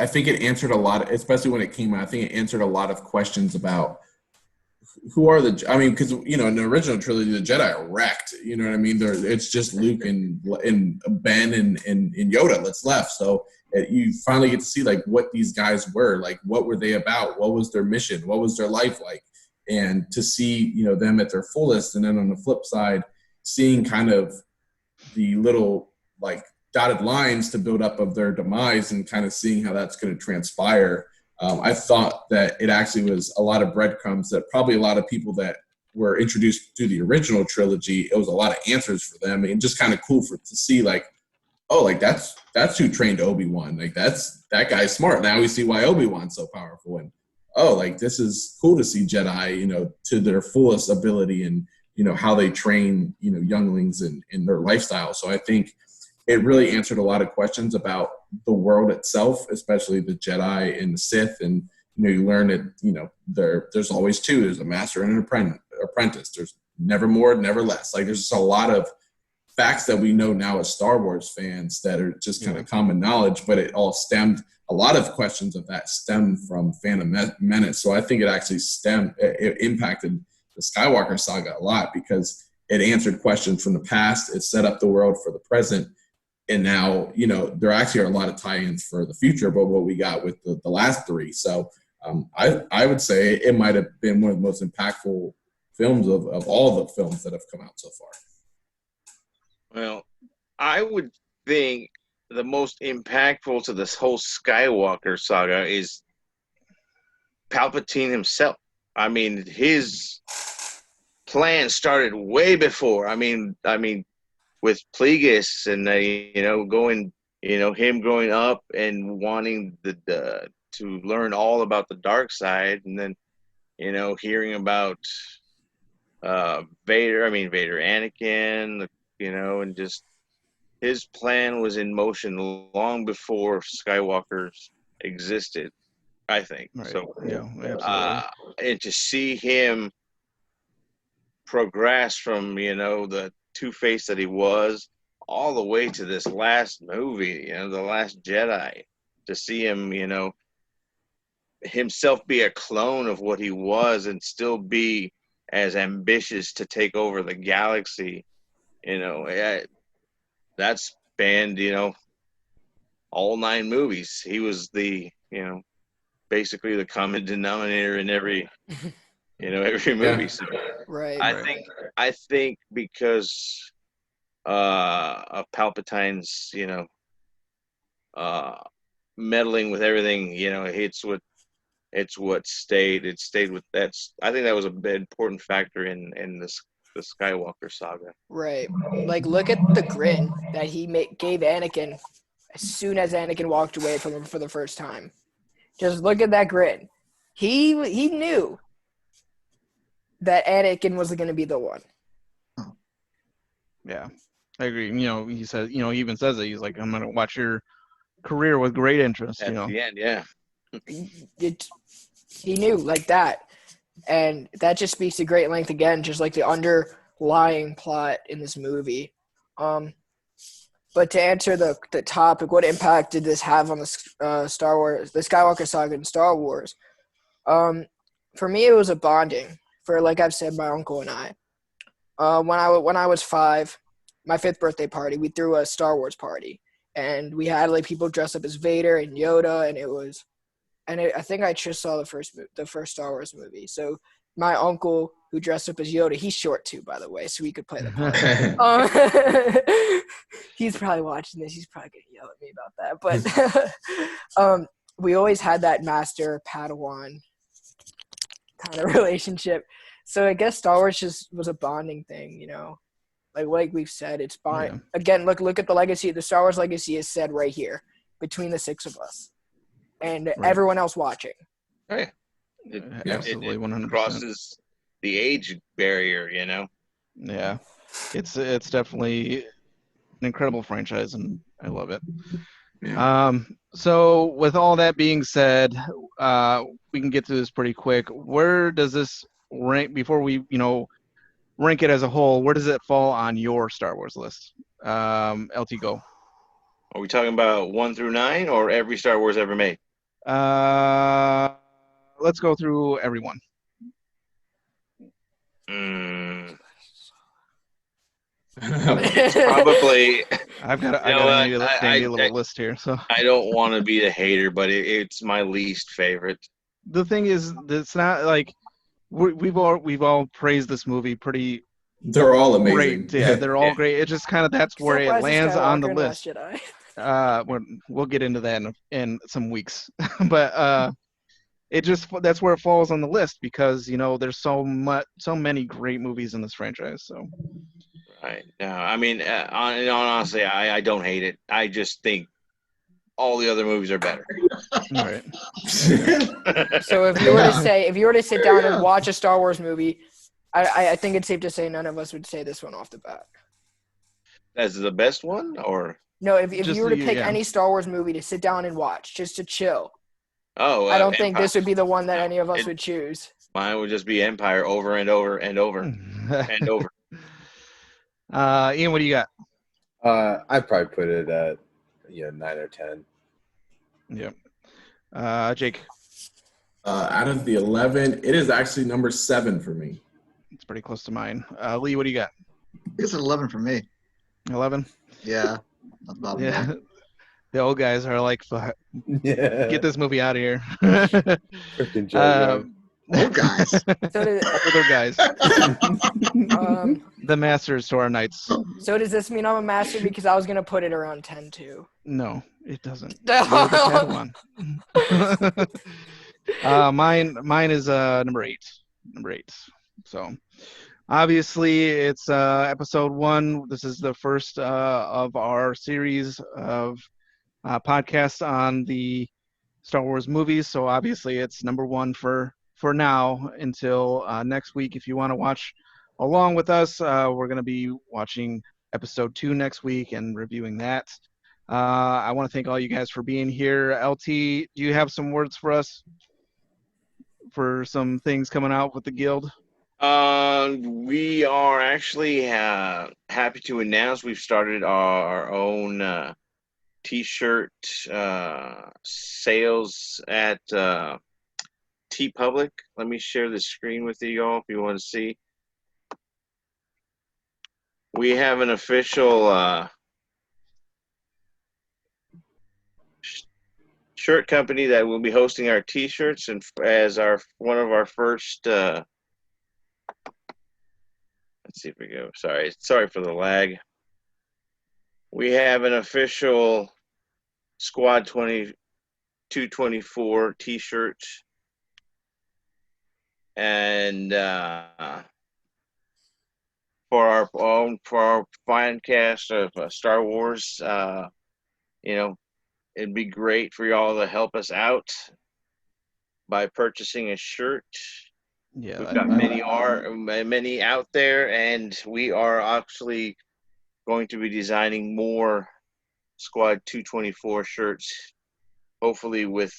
think it answered a lot, especially when it came out. I think it answered a lot of questions about who are because in the original trilogy, the Jedi are wrecked. You know what I mean? It's just Luke and Ben and Yoda that's left. So you finally get to see like what these guys were, like what were they about, what was their mission, what was their life like, and to see them at their fullest. And then on the flip side, seeing kind of the little like dotted lines to build up of their demise and kind of seeing how that's going to transpire. I thought that it actually was a lot of breadcrumbs that probably a lot of people that were introduced to the original trilogy, it was a lot of answers for them, and just kind of cool to see like, oh, like that's who trained Obi-Wan. Like that guy's smart. Now we see why Obi-Wan's so powerful. And oh, like this is cool to see Jedi, to their fullest ability and, how they train, younglings and their lifestyle. So I think it really answered a lot of questions about the world itself, especially the Jedi and the Sith. And, you learn that, there's always two. There's a master and an apprentice. There's never more, never less. Like there's just a lot of facts that we know now as Star Wars fans that are just kind of common knowledge, but it all stemmed, a lot of questions of that stemmed from Phantom Menace. So I think it actually it impacted the Skywalker saga a lot because it answered questions from the past. It set up the world for the present. And now, there actually are a lot of tie-ins for the future, but what we got with the last three. So I would say it might have been one of the most impactful films of all the films that have come out so far. Well, I would think the most impactful to this whole Skywalker saga is Palpatine himself. I mean, his plan started way before. I mean, with Plagueis and him growing up and wanting to learn all about the dark side, and then hearing about Vader, Anakin, and just his plan was in motion long before Skywalker's existed, I think. Right. So, Yeah, absolutely. And to see him progress from, the Two-Face that he was all the way to this last movie, The Last Jedi, to see him, himself be a clone of what he was and still be as ambitious to take over the galaxy, that spanned, all 9 movies. He was the, basically the common denominator in every every movie. Yeah. So Right. I think because of Palpatine's, uh, meddling with everything, it's what stayed. It stayed with that's. I think that was an important factor in the Skywalker saga. Right. Like, look at the grin that he gave Anakin as soon as Anakin walked away from him for the first time. Just look at that grin. He knew that Anakin was going to be the one. Yeah, I agree. He said, he even says it. He's like, I'm gonna watch your career with great interest. At the end, yeah. He knew like that, and that just speaks to great length again, just like the underlying plot in this movie. But to answer the topic, what impact did this have on the Star Wars, the Skywalker saga in Star Wars? For me, it was a bonding. For, like I've said, my uncle and I. When I was 5, my 5th birthday party, we threw a Star Wars party, and we had like people dress up as Vader and Yoda, and I think I just saw the first Star Wars movie. So my uncle, who dressed up as Yoda, he's short too, by the way, so he could play the part. He's probably watching this. He's probably gonna yell at me about that. But we always had that master Padawan kind of relationship. So I guess Star Wars just was a bonding thing, Like we've said, it's bond. Yeah. Again, look at the legacy. The Star Wars legacy is said right here between the 6 of us and everyone else watching. Right. Absolutely, 100%. It crosses the age barrier, Yeah, it's definitely an incredible franchise, and I love it. Yeah. So with all that being said, we can get through this pretty quick. Where does this rank before we, rank it as a whole? Where does it fall on your Star Wars list? LT, go. Are we talking about 1 through 9 or every Star Wars ever made? Let's go through everyone. It's probably. I've got a little list here, so I don't want to be the hater, but it's my least favorite. The thing is, it's not like we've all praised this movie pretty. They're all amazing. Great. Yeah, they're all great. It's just kind of that's where it lands on the list. We'll get into that in some weeks, but that's where it falls on the list because there's so many great movies in this franchise. So. Right. I mean, honestly, I don't hate it. I just think all the other movies are better. All right. So if you were to sit down and watch a Star Wars movie, I think it's safe to say none of us would say this one off the bat. That's the best one, or no? If you were to pick any Star Wars movie to sit down and watch, just to chill. Oh, I don't think this would be the one that any of us would choose. Mine would just be Empire over and over and over and over. Ian, what do you got? I'd probably put it at 9 or 10. Yep. Jake. Out of the 11, it is actually number 7 for me. It's pretty close to mine. Lee, what do you got? It's an 11 for me. 11? Yeah. Yeah. The old guys are like, get this movie out of here. Freaking old guys. Older guys. The masters to our knights. So does this mean I'm a master because I was going to put it around 10 too? No, it doesn't. You're the Padawan. Mine is number 8. Number 8. So obviously it's episode 1. This is the first of our series of podcasts on the Star Wars movies. So obviously it's number one for now until next week. If you want to watch along with us, we're going to be watching episode 2 next week and reviewing that. I want to thank all you guys for being here. LT, do you have some words for us for some things coming out with the guild? We are actually happy to announce we've started our own T-shirt sales at T Public. Let me share the screen with you all if you want to see. We have an official shirt company that will be hosting our T-shirts, and as one of our first. Let's see if we go. Sorry for the lag. We have an official Squad 2224 T-shirt, and for our Fancast of Star Wars, it'd be great for y'all to help us out by purchasing a shirt. Yeah, We've got many out there, and we are actually going to be designing more Squad 224 shirts, hopefully with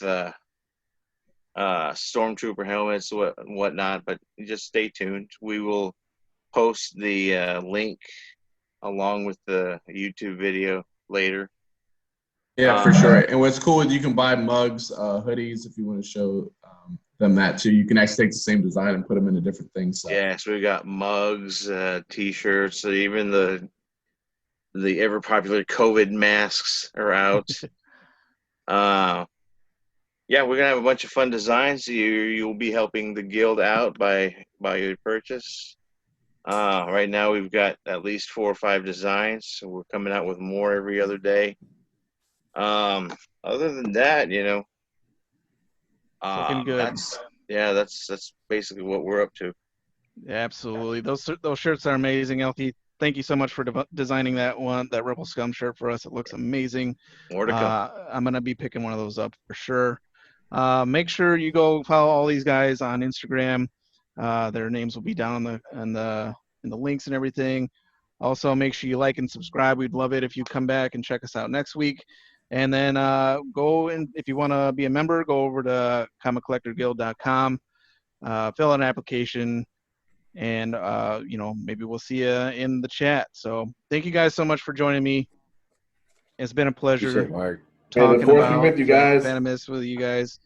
stormtrooper helmets and whatnot. But just stay tuned. We will post the link along with the YouTube video later. Yeah, for sure. And what's cool is you can buy mugs, hoodies if you want to show them that too. You can actually take the same design and put them into different things. So. Yeah, so we got mugs, T-shirts, even the ever popular COVID masks are out. Yeah, we're gonna have a bunch of fun designs. You'll be helping the guild out by your purchase. Right now we've got at least 4 or 5 designs, so we're coming out with more every other day. Other than that, looking good. That's basically what we're up to. Absolutely. Those shirts are amazing, LT. Thank you so much for designing that Rebel Scum shirt for us. It looks amazing. More to come. I'm gonna be picking one of those up for sure. Make sure you go follow all these guys on Instagram. Their names will be down in the links and everything. Also, make sure you like and subscribe. We'd love it if you come back and check us out next week. And then if you want to be a member, go over to comiccollectorguild.com, fill out an application, and maybe we'll see you in the chat. So thank you guys so much for joining me. It's been a pleasure Mark. May the talking force be about with you guys. Venomous with you guys,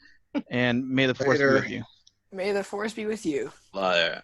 and may the force be with you. May the force be with you. Liar.